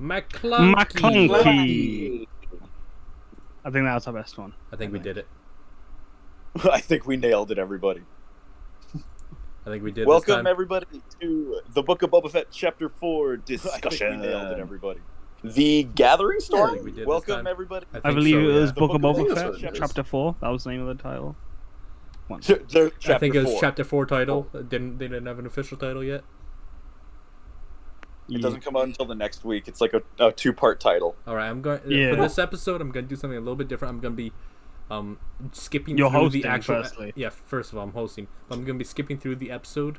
McClunky. I think that's our best one. I think we did it. I think we nailed it, everybody. I think we did. Welcome, everybody, to the Book of Boba Fett, Chapter 4 discussion. I think we nailed it, everybody. The Gathering Storm? Yeah, Welcome, everybody. I believe it was The Book of Boba Fett, Fett, Chapter 4. That was the name of the title. I think it was Chapter 4 title. They didn't have an official title yet. It doesn't come out until the next week. It's like a two-part title. All right, for this episode, I'm going to do something a little bit different. I'm going to be skipping through the actual... Firstly. Yeah, first of all, I'm hosting. I'm going to be skipping through the episode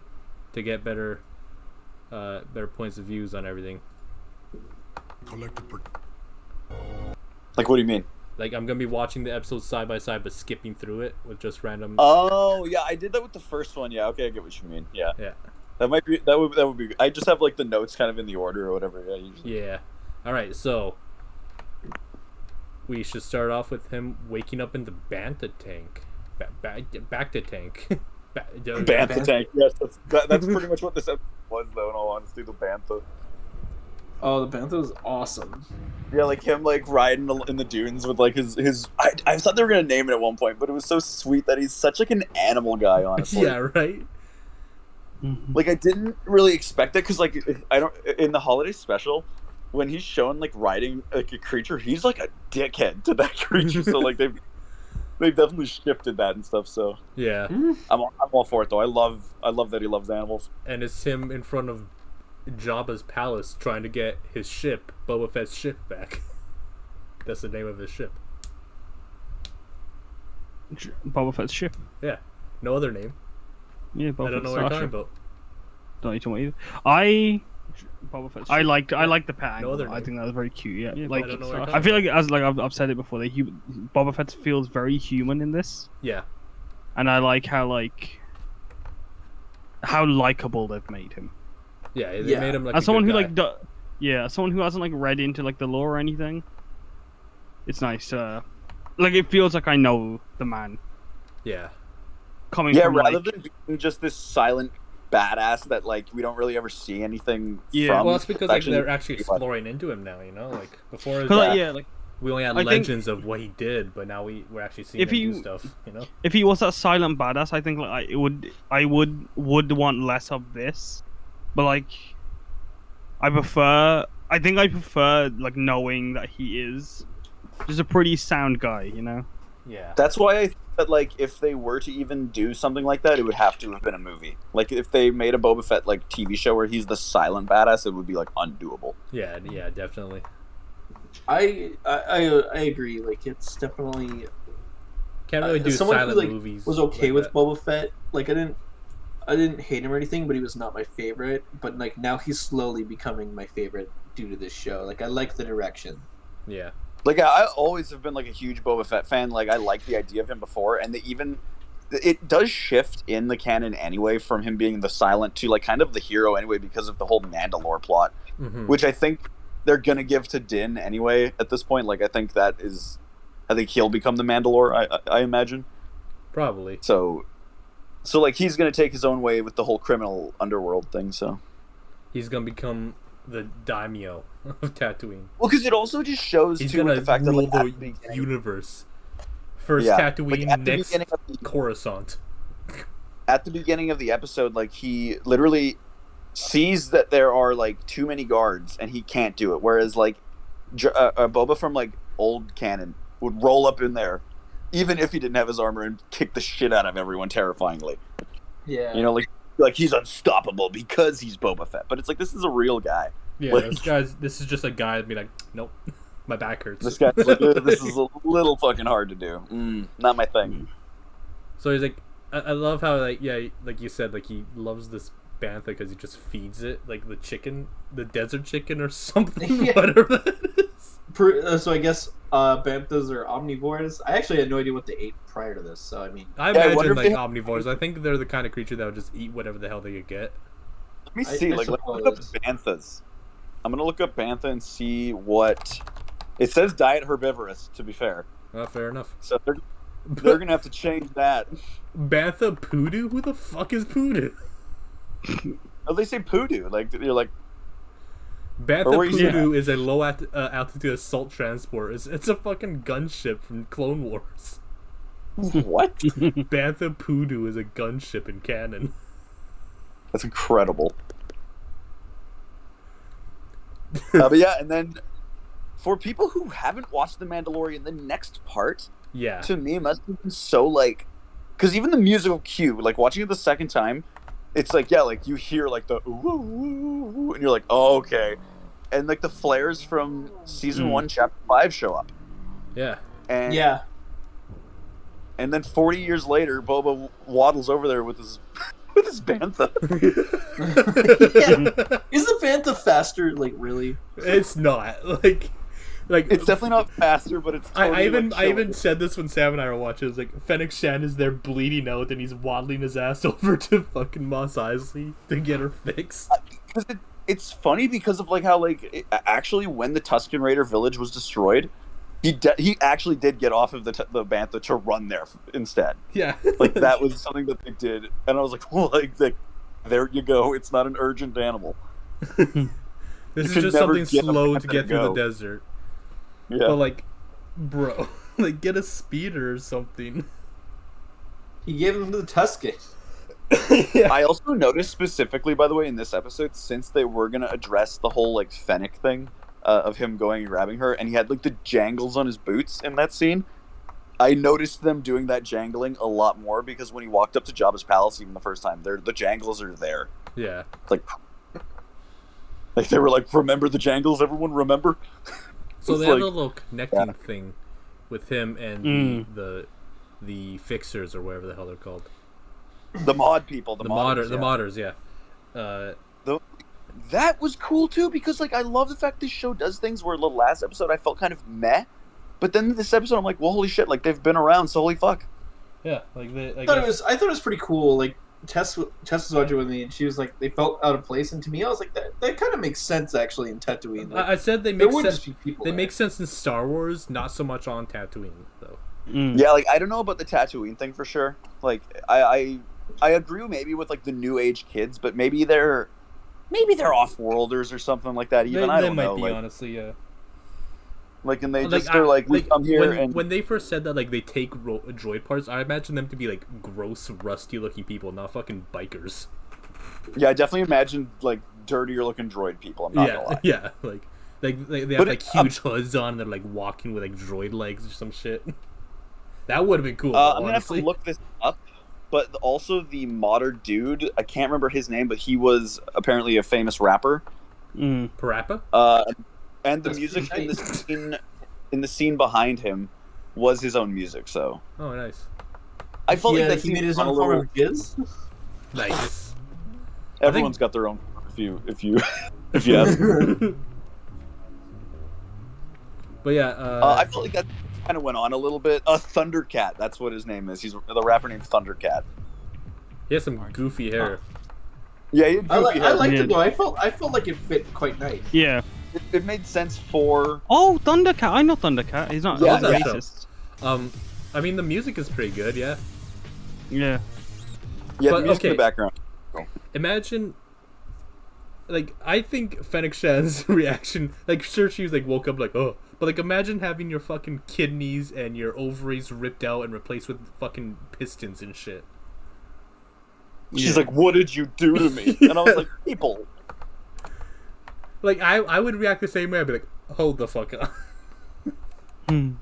to get better points of views on everything. Like, what do you mean? Like, I'm going to be watching the episodes side by side, but skipping through it with just random... Oh, yeah, I did that with the first one. Yeah, okay, I get what you mean. Yeah. That would be good. I just have, like, the notes kind of in the order or whatever. Yeah, usually. Yeah. All right, so... We should start off with him waking up in the Bantha tank. Back to tank. Bantha tank, yes. That's pretty much what this episode was, though, in all honesty, the Bantha. Oh, the Bantha was awesome. Yeah, like him, like, riding in the dunes with, like, his... I thought they were going to name it at one point, but it was so sweet that he's such, like, an animal guy, honestly. Yeah, right? Like, I didn't really expect it, because, like, in the holiday special... When he's shown like riding like a creature, he's like a dickhead to that creature. So like they've definitely shifted that and stuff. So yeah, I'm all for it though. I love that he loves animals. And it's him in front of Jabba's palace trying to get his ship, Boba Fett's ship, back. That's the name of his ship. Boba Fett's ship. Yeah, no other name. Yeah, Boba I don't know what you're talking about. Don't need to either. Boba Fett's I like the pet angle. No, I think that was very cute. Yeah, like I feel like I've said it before. Boba Fett feels very human in this. Yeah, and I like how likable they've made him. Yeah, they made him like as someone who as someone who hasn't like read into like the lore or anything. It's nice. Like it feels like I know the man. Yeah. From, rather than being just this silent badass that like we don't really ever see anything from. Well, it's because like they're actually exploring into him now, you know, like before we only had legends of what he did, but now we're actually seeing him do stuff, you know. If he was that silent badass, I think like I would want less of this, but like I prefer like knowing that he is just a pretty sound guy, you know. Yeah, that's why I think that like if they were to even do something like that, it would have to have been a movie. Like if they made a Boba Fett like TV show where he's the silent badass, it would be like undoable. Yeah, definitely. I agree. Like it's definitely can't really do silent movies. Was okay like with Boba Fett. Like I didn't hate him or anything, but he was not my favorite. But like now he's slowly becoming my favorite due to this show. Like I like the direction. Yeah. Like I always have been like a huge Boba Fett fan. Like I liked the idea of him before, and it does shift in the canon anyway from him being the silent to like kind of the hero anyway because of the whole Mandalore plot, which I think they're gonna give to Din anyway at this point. Like I think he'll become the Mandalore. I imagine. Probably. So like he's gonna take his own way with the whole criminal underworld thing. So he's gonna become the daimyo of Tatooine. Well, because it also just shows he's too gonna the fact that like the universe. First Tatooine, like, next Coruscant. At the beginning of the episode, like he literally sees that there are like too many guards and he can't do it. Whereas like Boba from like old canon would roll up in there, even if he didn't have his armor, and kick the shit out of everyone terrifyingly. Yeah, you know, like he's unstoppable because he's Boba Fett. But it's like this is a real guy. Yeah, like, this is just a guy that'd be like, nope, my back hurts. This guy's like, this is a little fucking hard to do. Not my thing. So he's like, I love how like you said, like he loves this bantha because he just feeds it like the chicken, the desert chicken or something, whatever that is. So I guess banthas are omnivores. I actually had no idea what they ate prior to this. So I mean, I imagine like omnivores. I think they're the kind of creature that would just eat whatever the hell they could get. Let me see. Let's look up banthas. I'm gonna look up bantha and see what it says. Diet herbivorous. To be fair. Fair enough. So they're gonna have to change that. Bantha poodoo? Who the fuck is poodoo? Oh, they say poodoo. Like you're like. Or were you saying Bantha is a low altitude assault transport. It's a fucking gunship from Clone Wars. what? Bantha Poodoo is a gunship in canon. That's incredible. But yeah, and then for people who haven't watched The Mandalorian, the next part, Yeah. to me, must have been so like, because even the musical cue, like watching it the second time, it's like, yeah, like you hear like the ooh, ooh, ooh, and you're like, oh, okay, and like the flares from season 1, chapter 5 show up, Yeah. and Yeah. and then 40 years later, Boba waddles over there with his with his bantha. Yeah. Is the Bantha faster? Like, really? It's not like It's definitely not faster, but it's. Totally I even said this when Sam and I were watching. It was like Fennec Shan is there bleeding out, and he's waddling his ass over to fucking Mos Eisley to get her fixed. It's funny because of like how like actually when the Tusken Raider village was destroyed, he actually did get off of the bantha to run there instead. Yeah, Like that was something that they did, and I was like, well, like there you go. It's not an urgent animal. this You is could just never something get a slow bantha to get to through the go. desert. Yeah. But like, bro, like get a speeder or something. He gave him the Tusken. I also noticed specifically, by the way, in this episode, since they were gonna address the whole like Fennec thing of him going and grabbing her, and he had like the jangles on his boots in that scene. I noticed them doing that jangling a lot more because when he walked up to Jabba's palace, even the first time, the jangles are there. Yeah. Like they were like, remember the jangles, everyone, remember? So It's they have like- a little connecting thing with him and the fixers or whatever the hell they're called. The mod people, The modders, modders, yeah. yeah. That was cool too because like I love the fact this show does things where the last episode I felt kind of meh, but then this episode I'm like, well, holy shit, like they've been around, so holy fuck. Yeah, like they. I thought it was pretty cool. Like Tess was watching with me, and she was like, they felt out of place, and to me, I was like, that kind of makes sense actually in Tatooine. Like, I said they there make would sense. just be people. They there. make sense in Star Wars, not so much on Tatooine though. Yeah, like I don't know about the Tatooine thing for sure. Like I agree maybe with like the new age kids, but maybe they're off-worlders or something like that. Even I They don't might know. be Like, honestly, yeah. like and they Like, just are like we come here when, and when they first said that like they take droid parts, I imagine them to be like gross, rusty-looking people, not fucking bikers. yeah, I definitely imagined like dirtier-looking droid people. I'm not gonna lie. Yeah, like they have But like huge hoods on, and they're like walking with like droid legs or some shit. That would have been cool. I'm gonna have honestly. to look this up. But also the modder dude, I can't remember his name, but he was apparently a famous rapper. Parappa? And the That's music pretty in the scene behind him was his own music. So Oh, nice, I felt Yeah, like that he made his seemed own a little- form of jizz. nice. Everyone's got their own. If you have. But yeah, I felt like that kind of went on a little bit. Thundercat, that's what his name is. He's the rapper named Thundercat. he has some goofy hair. Yeah, he had goofy hair. I liked Yeah. it though. I felt like it fit quite nice. Yeah. It made sense for. Oh, Thundercat. I know Thundercat. He's not Yeah, he's not yeah. racist. I mean the music is pretty good. Yeah. Yeah. Yeah, But, the music in okay. the background. Imagine, like, I think Fennec Shan's reaction, like, sure, she was like woke up like, oh, but like, imagine having your fucking kidneys and your ovaries ripped out and replaced with fucking pistons and shit. She's like, "What did you do to me?" And I was like, "People." Like, I would react the same way. I'd be like, hold the fuck up. And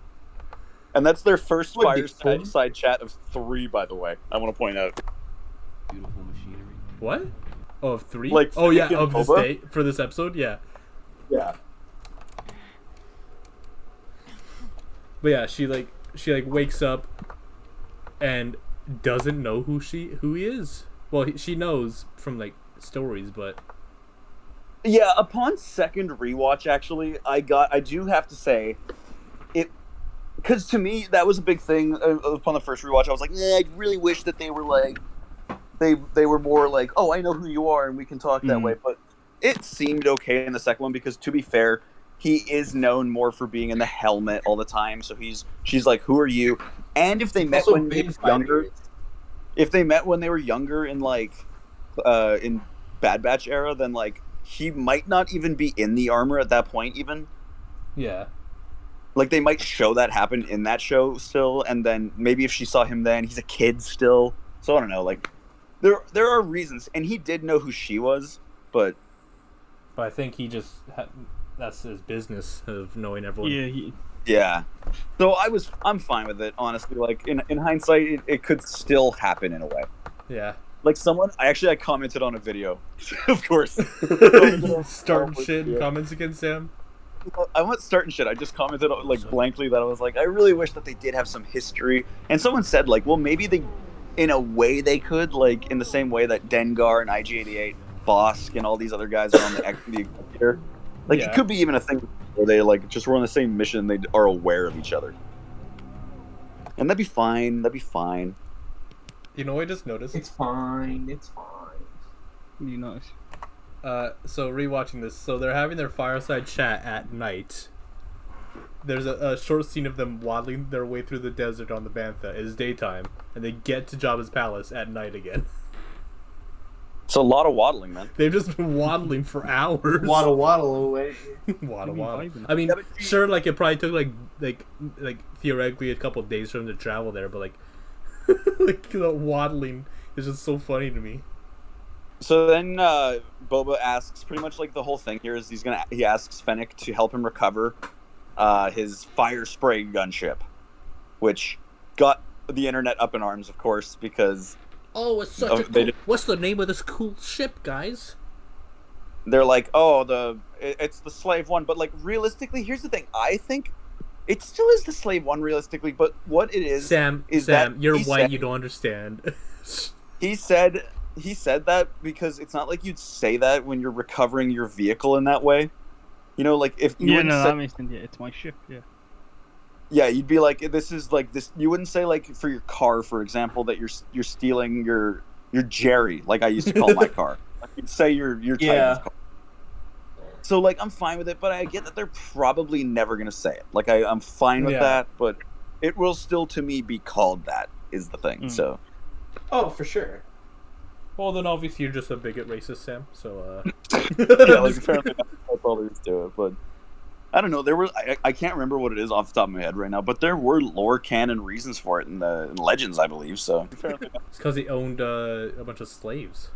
that's their first Would be fireside chat of 3, by the way. I want to point out. Beautiful machinery. What? Oh, of 3? Like, oh yeah, fucking of this Boba? day for this episode, yeah. Yeah. But yeah, she wakes up and doesn't know who he is. Well, she knows from like stories, but Yeah, upon second rewatch, actually, I do have to say, it, because to me that was a big thing. Upon the first rewatch, I was like, I really wish that they were like, they were more like, oh, I know who you are, and we can talk that way. But it seemed okay in the second one because, to be fair, he is known more for being in the helmet all the time. So she's like, who are you? And if they met Also when they been were younger, fighting. if they met when they were younger in like, in Bad Batch era, then like he might not even be in the armor at that point. Even Yeah. like they might show that happen in that show still, and then maybe if she saw him then, he's a kid still. So I don't know. Like there are reasons, and he did know who she was, but But I think he just that's his business of knowing everyone. Yeah, yeah. So I'm fine with it, honestly. Like in hindsight, it could still happen in a way. Yeah. Like I commented on a video, of course. Starting shit and comments against Sam. I wasn't starting shit. I just commented like blankly that I was like, I really wish that they did have some history. And someone said like, well, maybe they, in a way they could, like in the same way that Dengar and IG-88, Bosk, and all these other guys are on the Executor. Like Yeah. it could be even a thing where they like just were on the same mission. They are aware of each other, and that'd be fine. That'd be fine. You know what I just noticed? It's fine. It's fine. you know. So rewatching this, so they're having their fireside chat at night. There's a short scene of them waddling their way through the desert on the Bantha. It's daytime, and they get to Jabba's palace at night again. It's a lot of waddling, man. They've just been waddling for hours. Waddle away. waddle. vibing. I mean, Yeah, but sure, like it probably took like theoretically a couple of days for them to travel there, but like like the waddling is just so funny to me. So then Boba asks, pretty much like the whole thing here is he asks Fennec to help him recover his fire spray gunship, which got the internet up in arms, of course, because Oh, it's such Oh, a they cool... did- What's the name of this cool ship, guys? they're like, oh, it's the Slave One. But like realistically, here's the thing. I think it still is the Slave One realistically, but what it is Sam, is Sam, that you're he white, said- you don't understand. He said that because it's not like you'd say that when you're recovering your vehicle in that way. You know, like if you Yeah, wouldn't no, say, that makes sense. Yeah, it's my ship. Yeah. yeah, you'd be like, this is like this. You wouldn't say like for your car, for example, that you're stealing your Jerry, like I used to call my car. Like you'd say your Yeah. Titan's car. So like I'm fine with it, but I get that they're probably never gonna say it. Like I'm fine with Yeah. that, but it will still to me be called that is the thing. Mm. So Oh, for sure. Well, then obviously you're just a bigot racist, Sam. So, yeah, like apparently that's all there is to it. But I don't know. There were I can't remember what it is off the top of my head right now, but there were lore canon reasons for it in Legends, I believe. So apparently it's because he owned a bunch of slaves.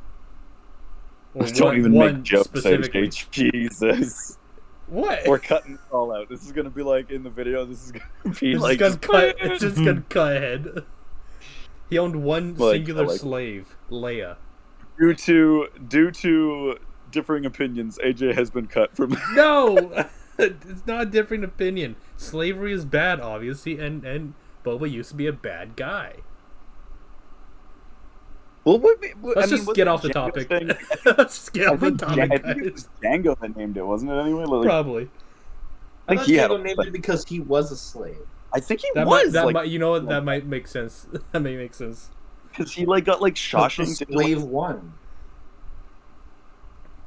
Or don't even one make jokes, specifically. AJ. Jesus. What? We're cutting this all out. This is gonna be like in the video. This is gonna be It's like just gonna cut. It's just gonna cut ahead. He owned one Like, singular like- slave, Leia. due to differing opinions. AJ has been cut from. No, it's not a different opinion. Slavery is bad, obviously, and Boba used to be a bad guy. Well, Let's just get off the topic. Let's just get I off the think, topic, I think it guys. was Django that named it, wasn't it? Anyway, like, Probably. I think thought he had. Django named it because he was a slave. I think he That was. might, that like, might, you know what? That might make sense. That may make sense. because he like got like The Shawshank. slave one.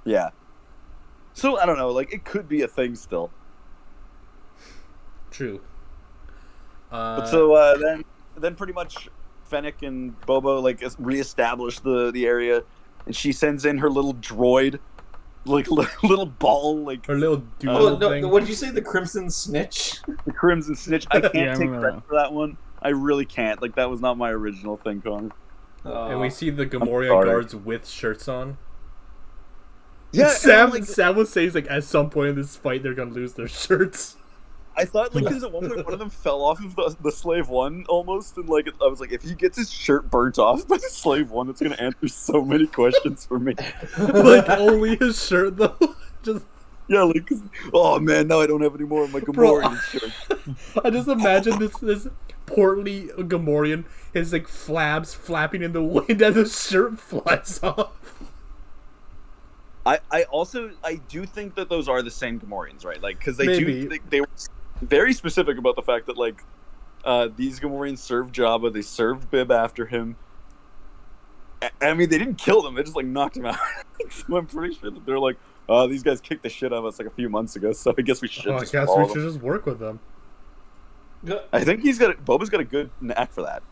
Yeah. So I don't know. Like it could be a thing still. True. But so then pretty much Fennec and Bobo like reestablish the area, and she sends in her little droid, like little ball, like her little duo Oh, no, thing. what did you say? The Crimson Snitch? the Crimson Snitch. I can't Yeah, I take remember credit for that one. I really can't. Like that was not my original thing, Connor. And we see the Gamorrean sorry. guards with shirts on. Yeah, Sam. and, like, Sam was saying like at some point in this fight they're gonna lose their shirts. I thought like because at one point one of them fell off of the Slave One almost, and like I was like, if he gets his shirt burnt off by the Slave One, it's gonna answer so many questions for me. Like only his shirt though. Just Yeah, like, 'cause- oh man, now I don't have any more of my Bro, Gamorrean shirt. I just imagine this portly Gamorrean, his like flabs flapping in the wind as his shirt flies off. I do think that those are the same Gamorreans, right? Like, because Maybe. they were very specific about the fact that like these Gamorreans served Jabba, they served Bib after him. I mean, they didn't kill them; they just like knocked him out. So I'm pretty sure that they're like, oh, these guys kicked the shit out of us like a few months ago, so I guess we should. Oh, I just guess follow we should them. just work with them. I think Boba's got a good knack for that.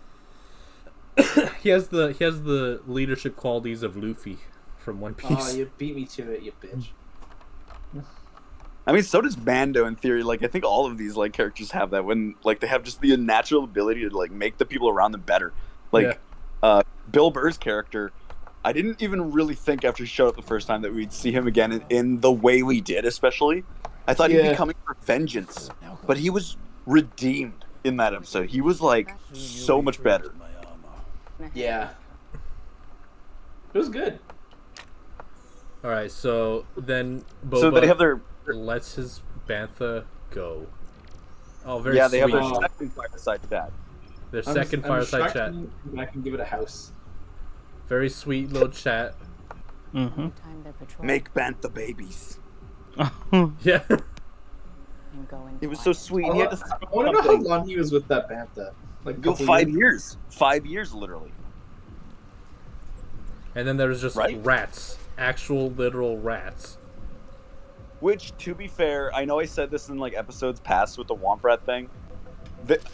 He has the leadership qualities of Luffy. from One Oh, Piece. you beat me to it, you bitch. I mean, so does Mando in theory. Like, I think all of these like characters have that when like they have just the natural ability to like make the people around them better. Like, Bill Burr's character, I didn't even really think after he showed up the first time that we'd see him again in the way we did. Especially, I thought he'd be coming for vengeance, but he was redeemed in that episode. He was like so much better. Yeah. It was good. All right, so then So Boba they have their lets his bantha go. Oh, very yeah, they sweet. have their second fireside chat. Their I'm second fireside shocked chat. you come back and give it a house. Very sweet little chat. Mm-hmm. Make Bantha babies. Yeah. It was so sweet. I He had to want to know how long he was with that bantha. Like a go couple 5 years. 5 years, literally. And then there's just Right? rats, actual literal rats. Which, to be fair, I know I said this in like episodes past with the Womp Rat thing.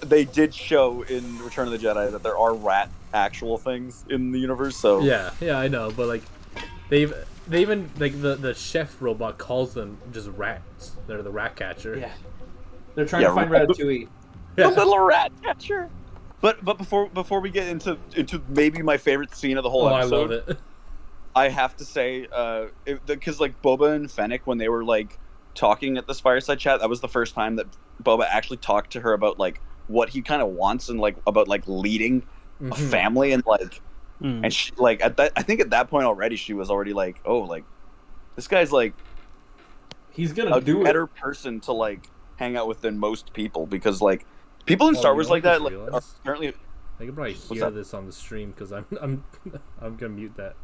They did show in Return of the Jedi that there are rat actual things in the universe. So Yeah, I know, but like, they even like the chef robot calls them just rats. They're the rat catcher. Yeah. They're trying Yeah, to find right. Ratatouille. the little rat catcher. But before we get into maybe my favorite scene of the whole Oh, I episode, love it. I have to say, because like Boba and Fennec, when they were like talking at this fireside chat, that was the first time that Boba actually talked to her about like what he kind of wants and like about like leading a family and like, and she like at that, I think at that point already she was already like, oh, like this guy's like He's gonna a do better it. person to like hang out with than most people because like people in Oh, Star you Wars know like what I that just like are realized? apparently. I can probably hear that? this on the stream because I'm gonna mute that.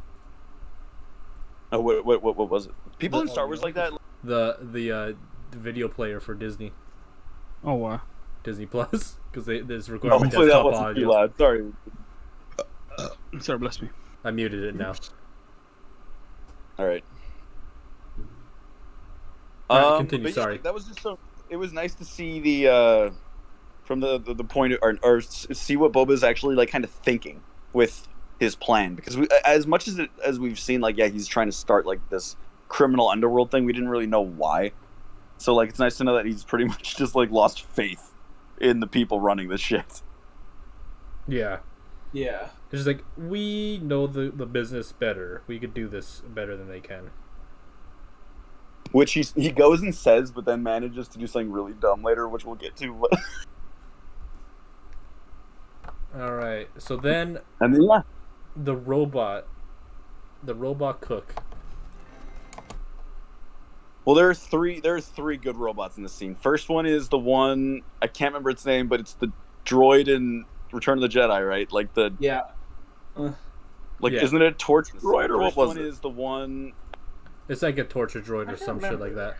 Oh, what was it? People in The- Star Wars like that. The video player for Disney Oh wow. Disney Plus because there's Oh, requirement hopefully that desktop wasn't too audio. loud. Sorry. Sorry, bless me. I muted it now. All right. Alright, continue, but yeah, sorry. that was just so. It was nice to see the from the point or see what Boba's actually like kind of thinking with his plan because as much as we've seen like yeah he's trying to start like this criminal underworld thing, we didn't really know why. So like it's nice to know that he's pretty much just like lost faith in the people running this shit. Yeah. Yeah. It's just like, we know the business better. We could do this better than they can. Which he goes and says, but then manages to do something really dumb later, which we'll get to. Alright, so then And then yeah, the robot cook. well, there are three good robots in the scene. First one is the one I can't remember its name, but it's the droid in Return of the Jedi, right? Like the Yeah. Yeah. isn't it a torch droid or what was one it? Is the one It's like a torture droid or some shit like that.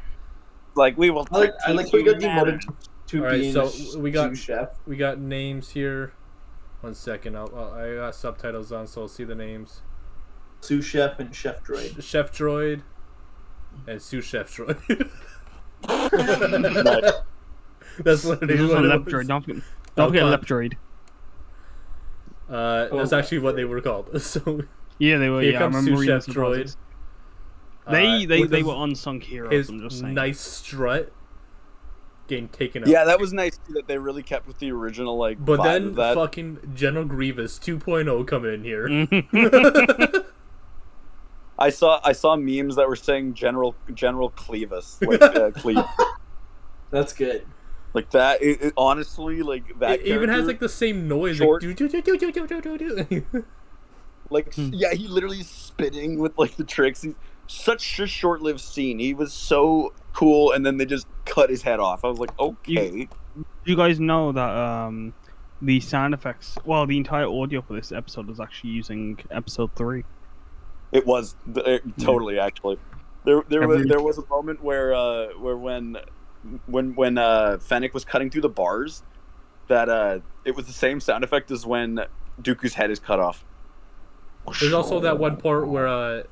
like we will. I like we got demoted to Alright, being so a we got- sous chef. We got names here. 1 second, I got subtitles on, so I'll see the names. Sous chef and chef droid. Chef droid and sous chef droid. That's what it There's is. also what it Lep was. Droid. Don't forget Oh, Lep Droid. That's actually what they were called. So Yeah, they were. here Yeah, I comes remember sous reading chef some droid. process. They with his- were unsung heroes. His I'm just saying. nice strut getting taken out. Yeah, that was nice too, that they really kept with the original like. But vibe then of that. fucking General Grievous 2.0 coming in here. I saw memes that were saying General Clevis, like Cleve, That's good. like that. It honestly like that. It even has character, like the same noise. short- Like, do, do, do, do, do, do, do, do. like yeah, he literally is spitting with like the tricks. He's such a short-lived scene. He was so cool, and then they just cut his head off. I was like, okay. You guys know that the sound effects, well, the entire audio for this episode is actually using episode 3. It was totally actually. There was a moment where when Fennec was cutting through the bars, that it was the same sound effect as when Dooku's head is cut off. There's also that one part where I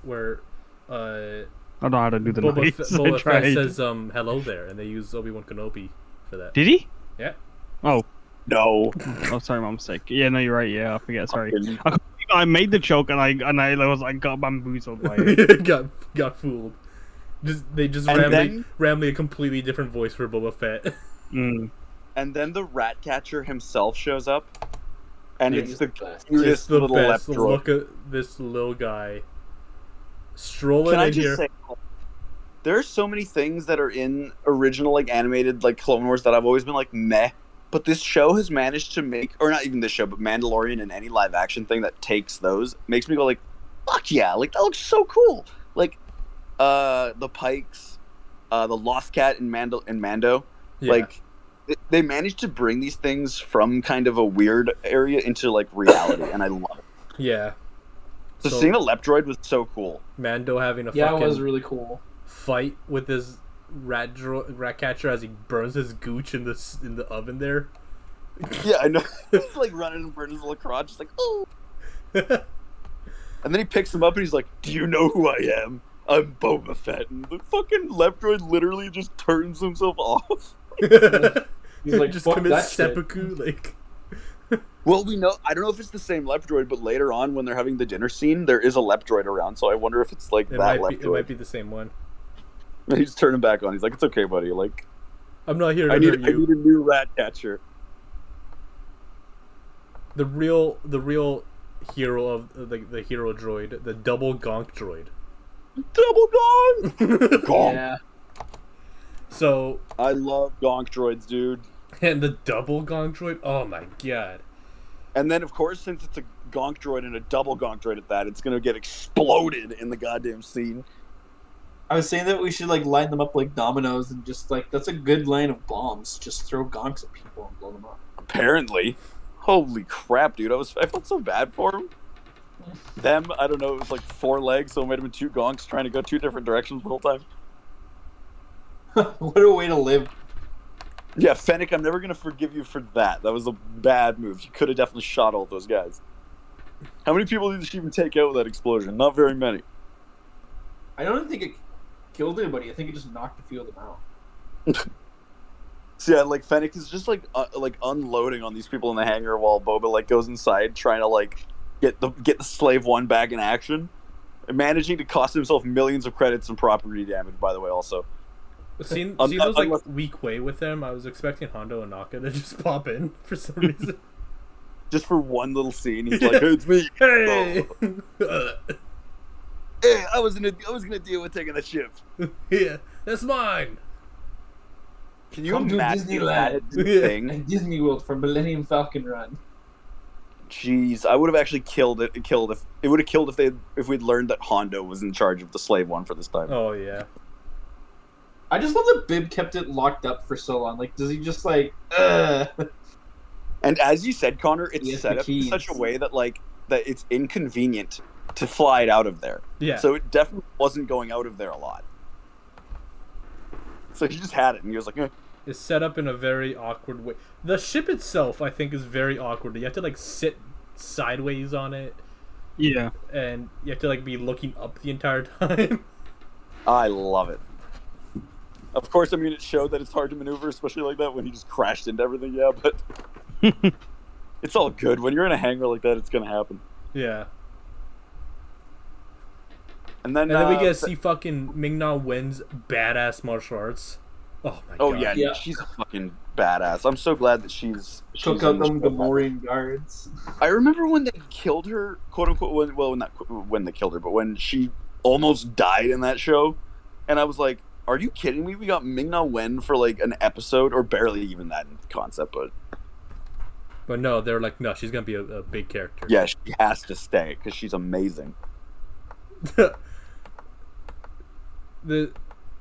don't know how to do the Boba noise. Fett I tried. says hello there, and they use Obi-Wan Kenobi for that. Did he? Yeah. Oh. No. Oh, sorry, my mistake. Yeah, no, you're right. Yeah, I forget. Sorry. Fucking- I completely I made the joke and I was like got bamboozled by it. got fooled. They just And randomly a completely different voice for Boba Fett. Mm. And then the rat catcher himself shows up, and Yeah, it's he's the the best. cutest It's the little best. left droid. Look at this little guy strolling Can I in just here. say, there are so many things that are in original like animated like Clone Wars that I've always been like meh, but this show has managed to make, or not even this show, but Mandalorian and any live action thing that takes those makes me go like, fuck yeah, like that looks so cool. Like, the Pikes, the Lost Cat in Mando, Yeah. like they managed to bring these things from kind of a weird area into like reality, and I love it. Yeah. So seeing a Leptroid was so cool. Mando having a Yeah, fucking it was really cool. fight with his rat catcher as he burns his gooch in the oven there. Yeah, I know. He's like running and burning his little crotch. Just like, oh. And then he picks him up and he's like, "Do you know who I am? I'm Boba Fett." And the fucking Leptroid literally just turns himself off. He's like, just fuck commits that shit. seppuku, like. Well, we know. I don't know if it's the same Leptroid, but later on when they're having the dinner scene, there is a Leptroid around. So I wonder if it's like It that might Leptroid. be the same one. And he's turning back on. He's like, "It's okay, buddy. Like, I'm not here to I need hurt you. a new rat catcher." The real hero of the hero droid, the double gonk droid. Double Gonk. Gonk. Yeah. So I love Gonk droids, dude. and the double gonk droid. Oh my god. And then, of course, since it's a Gonk droid and a double Gonk droid at that, it's gonna get exploded in the goddamn scene. I was saying that we should like line them up like dominoes and just like that's a good line of bombs. Just throw gonks at people and blow them up. Apparently, holy crap, dude! I felt so bad for him. Them, I don't know. It was like 4 legs, so it might have been 2 Gonks trying to go 2 different directions the whole time. What a way to live. Yeah, Fennec, I'm never gonna forgive you for that. That was a bad move. You could have definitely shot all those guys. How many people did she even take out with that explosion? Not very many. I don't think it killed anybody. I think it just knocked a few of them out. So yeah, like Fennec is just like unloading on these people in the hangar while Boba like goes inside trying to like get the slave one back in action, and managing to cost himself millions of credits and property damage. By the way, also. Seeing those like weak way with them, I was expecting Hondo and Naka to just pop in for some reason. Just for one little scene, he's like, "Hey, it's me." Hey, Hey, I was gonna deal with taking the ship. yeah, that's mine. Can you Come to imagine Disneyland. that Yeah. thing? And Disney World for Millennium Falcon Run. Jeez, I would have actually killed if we'd learned that Hondo was in charge of the slave one for this time. Oh yeah. I just love that Bib kept it locked up for so long. Like, does he just like, And as you said, Connor, it's Yes, set the up in keys. such a way that that it's inconvenient to fly it out of there. Yeah. So it definitely wasn't going out of there a lot. So he just had it, and he was like, eh. It's set up in a very awkward way. The ship itself, I think, is very awkward. You have to like sit sideways on it, Yeah. and you have to like be looking up the entire time. I love it. Of course, I mean, it showed that it's hard to maneuver, especially like that when he just crashed into everything. Yeah, but it's all good. When you're in a hangar like that, it's gonna happen. Yeah. And then, And then we get to see fucking Ming-Na Wen's badass martial arts. Oh my oh god. yeah, she's a fucking badass. I'm so glad that she's took in out the them show. Gamorrean guards? I remember when they killed her, quote unquote. Not when they killed her, but when she almost died in that show, and I was like, "Are you kidding me? We got Ming-Na Wen for like an episode, or barely even that in concept." But no, they're like, no, she's gonna be a big character. yeah, she has to stay because she's amazing.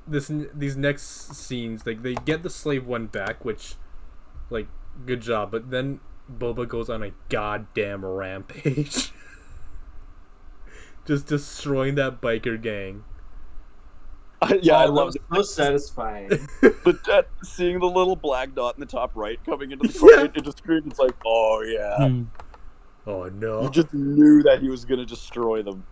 These next scenes, like they get the slave one back, which, like, good job. But then Boba goes on a goddamn rampage, just destroying that biker gang. Yeah, I that loved was so satisfying. But seeing the little black dot in the top right coming into the into screen, it's like, oh yeah, Hmm. Oh no! you just knew that he was gonna destroy them.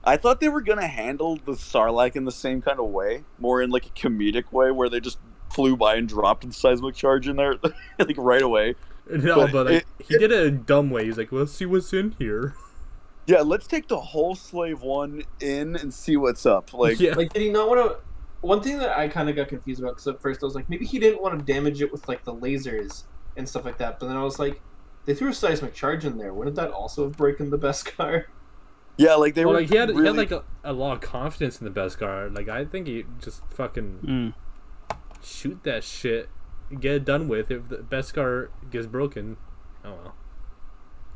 I thought they were gonna handle the Sarlacc in the same kind of way, more in like a comedic way, where they just flew by and dropped the seismic charge in there, like right away. No, but like he it- did it in a dumb way. He's like, let's see what's in here. Yeah, let's take the whole Slave One in and see what's up. Like, yeah. Like, did he not want to? One thing that I kind of got confused about, because at first I was like, maybe he didn't want to damage it with like the lasers and stuff like that. But then I was like, they threw a seismic charge in there. Wouldn't that also have broken the Beskar? yeah, like they Well, were like he had really... like a lot of confidence in the Beskar. Like I think he just fucking shoot that shit, get it done with. If the Beskar gets broken, oh well,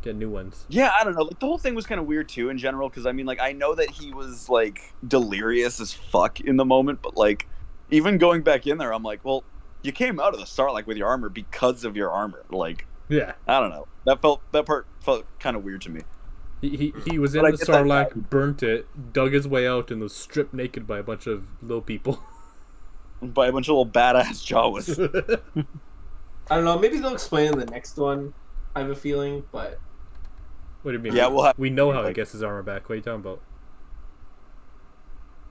get new ones. Yeah, I don't know. Like the whole thing was kind of weird too in general, because I mean, like I know that he was like delirious as fuck in the moment, but like even going back in there, I'm like, well, you came out of the Sarlacc with your armor because of your armor. Like, Yeah, I don't know. That part felt kind of weird to me. he was in But I the get that Sarlacc, burnt it, dug his way out, and was stripped naked by a bunch of little people. By a bunch of little badass Jawas. I don't know. Maybe they'll explain in the next one. I have a feeling, but What do you mean? Yeah, we'll have- we know how he like- gets his armor back. What are you talking about?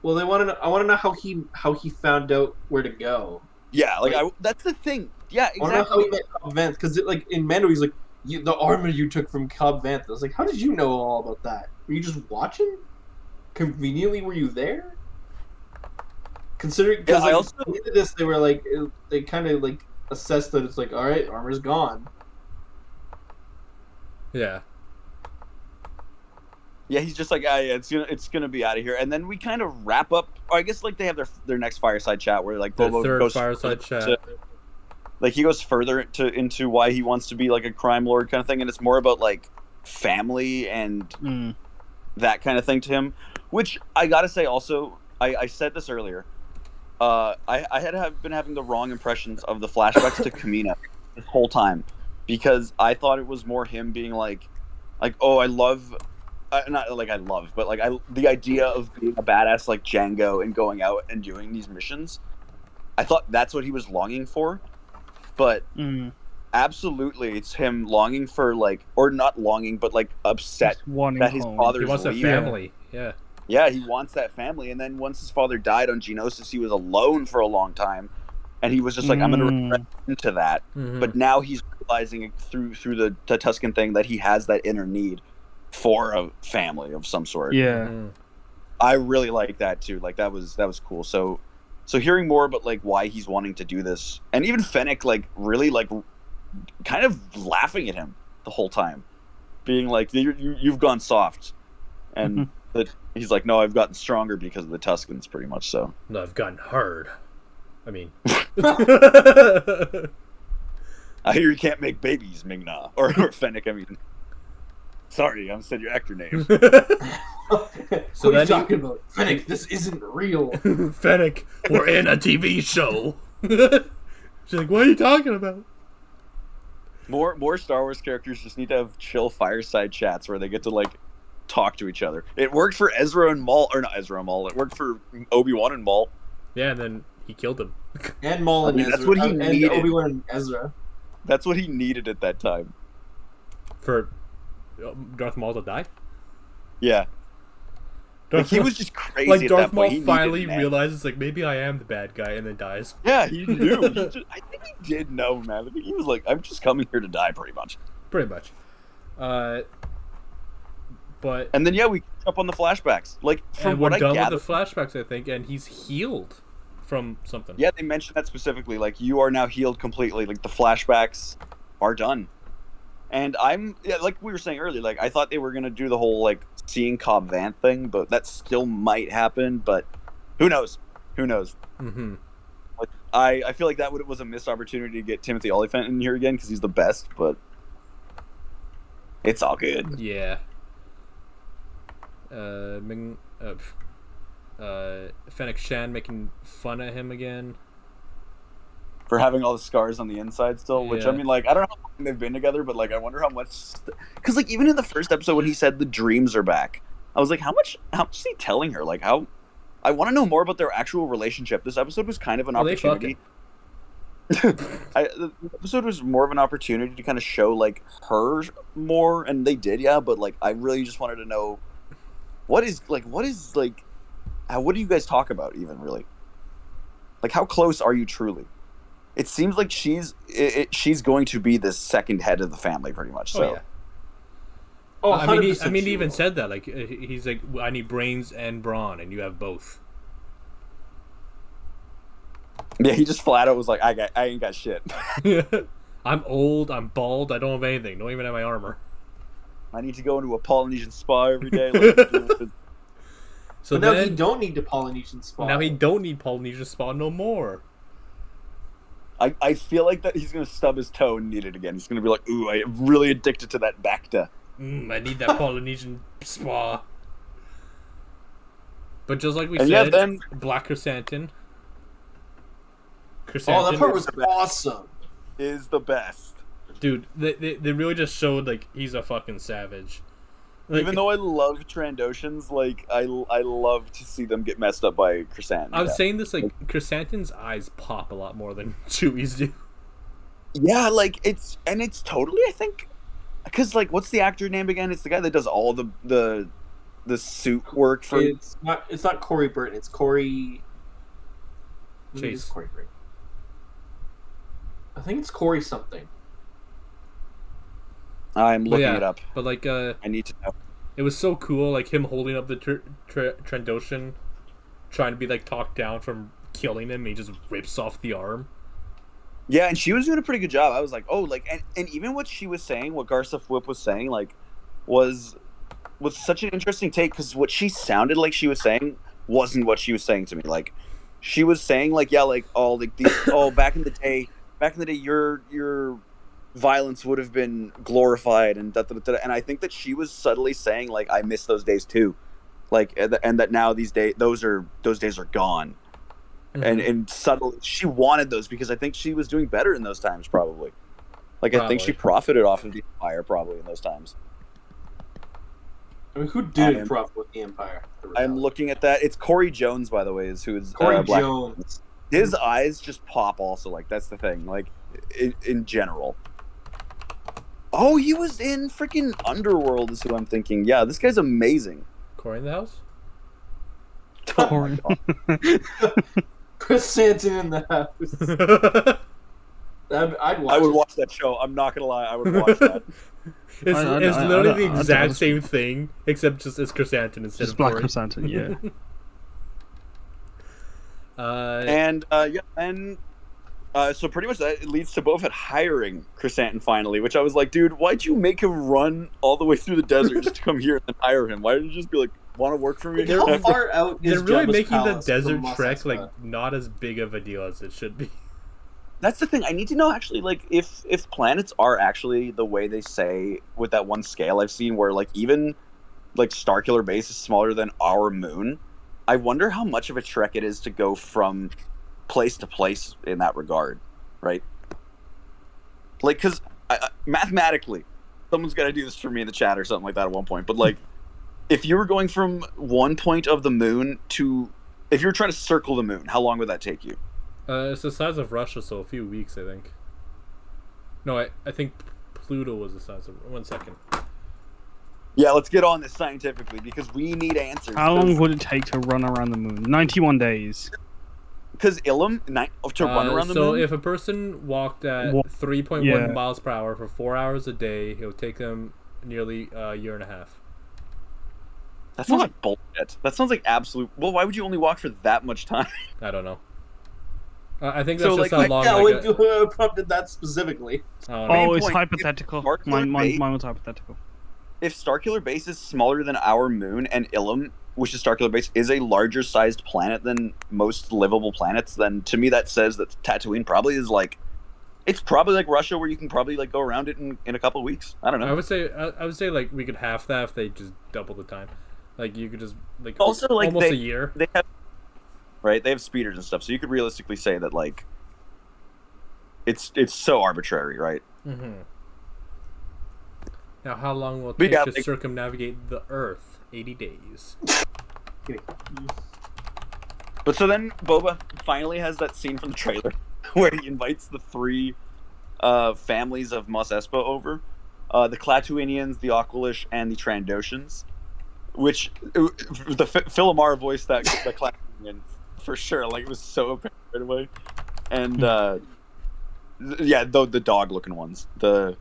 well, they want to. I want to know how he found out where to go. Yeah, like that's the thing. Yeah, I want to know how exactly. he met Cobb Vanth, because like in Mando, he's like the armor you took from Cobb Vanth. I was like, how did you know all about that? Were you just watching? Conveniently, were you there? Considering, because Yeah, I like, also- at the end of this, they were like, they kind of like assessed that it's like, all right, armor's gone. Yeah, Yeah, he's just like, yeah, it's gonna be out of here, and then we kind of wrap up. Or I guess like they have their next fireside chat where like the Boba third goes fireside further chat. like he goes further into why he wants to be like a crime lord kind of thing, and it's more about like family and that kind of thing to him. Which I gotta say, also, I said this earlier. I had been having the wrong impressions of the flashbacks to Kamina this whole time, because I thought it was more him being like, oh, I love, not like I love, but like the idea of being a badass like Django and going out and doing these missions. I thought that's what he was longing for, but absolutely, it's him longing for like, or not longing, but like upset wanting that his home. father's He wants a leaving. family. Yeah. Yeah, he wants that family. And then once his father died on Geonosis, he was alone for a long time. And he was just like, I'm going to regret into that. Mhm. But now he's realizing through the Tusken thing that he has that inner need for a family of some sort. Yeah. Mhm. I really like that too. Like that was cool. So hearing more about like why he's wanting to do this, and even Fennec like really like kind of laughing at him the whole time, being like, you've gone soft. And that he's like, no, I've gotten stronger because of the Tuskens, pretty much so. No, I've gotten hard. I mean, I hear you can't make babies, Ming-Na. Or Fennec, I mean. Sorry, I said your actor name. So So what are then you talking about? Fennec, this isn't real. Fennec, we're in a TV show. She's like, what are you talking about? More Star Wars characters just need to have chill fireside chats where they get to, like, talk to each other. It worked for Ezra and Maul, or not Ezra and Maul, it worked for Obi-Wan and Maul. Yeah, and then he killed him. And Maul and I mean, that's Ezra. what he and needed. Obi-Wan and Ezra. That's what he needed at that time. For Darth Maul to die? Yeah. Like, he was just crazy like at Darth that Maul point. He needed finally an end. realizes, like, maybe I am the bad guy, and then dies. Yeah, he knew. I think he did know, man. I think he was like, I'm just coming here to die, pretty much. Pretty much. But And then, yeah, we catch up on the flashbacks. Like, from and we're what I done gathered, with the flashbacks, I think, and he's healed from something. yeah, they mentioned that specifically. Like, you are now healed completely. Like, the flashbacks are done. And like we were saying earlier, like, I thought they were going to do the whole, like, seeing Cobb Vanth thing, but that still might happen, but who knows? Who knows? Mm-hmm. Like, I feel like that was a missed opportunity to get Timothy Olyphant in here again, because he's the best, but it's all good. Yeah. Fennec Shan making fun at him again. For having all the scars on the inside still, which, Yeah. I mean, like, I don't know how long they've been together, but, like, I wonder how much... Because, like, even in the first episode when he said the dreams are back, I was like, how much is he telling her? Like, how... I want to know more about their actual relationship. This episode was kind of an opportunity. The episode was more of an opportunity to kind of show, like, her more, and they did, yeah, but, like, I really just wanted to know what do you guys talk about, even, really? Like, how close are you truly? it seems like she's going to be the second head of the family, pretty much. So. Oh yeah. Oh, I mean, 100% he she even will. said that. Like, he's like, I need brains and brawn, and you have both. Yeah, he just flat out was like, I ain't got shit. I'm old. I'm bald. I don't have anything. Don't even have my armor. I need to go into a Polynesian spa every day. Like, So But now then, he don't need the Polynesian spa. now he don't need Polynesian spawn no more. I feel like that he's gonna stub his toe and need it again. He's gonna be like, ooh, I'm really addicted to that Bacta. I need that Polynesian spa. But just like we And said, yeah, then Black Chrysanthemum. Oh, that part was awesome. is the best. Dude, they really just showed like he's a fucking savage. Like, Even though I love Trandoshans, like I love to see them get messed up by Chrysanthemum. I was saying this, like Chrysanthemum's eyes pop a lot more than Chewie's do. Yeah, like it's totally, I think, because like what's the actor name again? It's the guy that does all the suit work for. It's not Corey Burton. It's Corey. Maybe it's Chase. Corey Burton. I think it's Corey something. I'm looking yeah, it up. But like, I need to know. it was so cool, like him holding up the Trandoshan, trying to be like talked down from killing him. And he just rips off the arm. Yeah, and she was doing a pretty good job. I was like, oh, like, and even what she was saying, what Garza Fwip was saying, like, was such an interesting take, because what she sounded like she was saying wasn't what she was saying to me. Like, she was saying like, yeah, like, oh, like these, oh, back in the day, your violence would have been glorified, and and I think that she was subtly saying like, I miss those days too, like, and that now those days are gone. Mm-hmm. And subtly, she wanted those because I think she was doing better in those times, probably. Like, I think she profited off of the Empire, probably, in those times. I mean, who didn't profit with the Empire? I'm looking at that. It's Corey Jones, by the way, who's Corey Black. Jones. His eyes just pop also, like, that's the thing, like, in general. Oh, he was in freaking Underworld is who I'm thinking. Yeah, this guy's amazing. Corey in the house. Corey. Chris Santon in the house. I'd watch I would it. watch that show. I'm not gonna lie, I would watch that. It's I literally the don't exact understand. same thing, except just it's Chrysanthemum instead Just of Black Corey. Chrysanthemum, yeah. And so pretty much that leads to Boba Fett hiring Chrysanthemum finally, which I was like, dude, why'd you make him run all the way through the desert just to come here and hire him? Why didn't you just be like, want to work for me? Like, how far out is They're really Jabba's making the palace desert from Mos trek Espa? like not as big of a deal as it should be. That's the thing. I need to know actually, like, if planets are actually the way they say with that one scale I've seen, where like even like Starkiller Base is smaller than our moon. I wonder how much of a trek it is to go from place to place in that regard, right? Like, because mathematically, someone's got to do this for me in the chat or something like that at one point. But like, if you were going from one point of the moon to, if you were trying to circle the moon, how long would that take you? It's the size of Russia, so a few weeks, I think. No, I think Pluto was the size of. 1 second. Yeah, let's get on this scientifically because we need answers. How long would it take to run around the moon? 91 days. Because Ilum to run around the moon. So if a person walked at 3.1 Yeah. miles per hour for 4 hours a day, it would take them nearly a year and a half. That sounds like bullshit. That sounds like absolute. Well, why would you only walk for that much time? I don't know. I think that's So, just like, how long. Yeah, like, what prompted that specifically? I don't know. Oh, it's point, hypothetical. if Starkiller Mine Base- was hypothetical. If Starkiller Base is smaller than our moon and Ilum, which is Starkiller Base, is a larger sized planet than most livable planets, then to me that says that Tatooine probably is like, it's probably like Russia, where you can probably like go around it in a couple of weeks. I don't know. I would say like we could half that if they just double the time. Like you could just like Also, like, almost a year. They have, right? They have speeders and stuff, so you could realistically say that like, it's so arbitrary, right? Mm-hmm. Now, how long will it But take yeah, to like- circumnavigate the Earth? 80 days. But so then Boba finally has that scene from the trailer where he invites the three families of Mos Espa over. The Klatooinians, the Aqualish, and the Trandoshans. Which, the Philamar voiced that Klatooinian for sure. Like, it was so apparent right away. And Yeah, the dog looking ones. The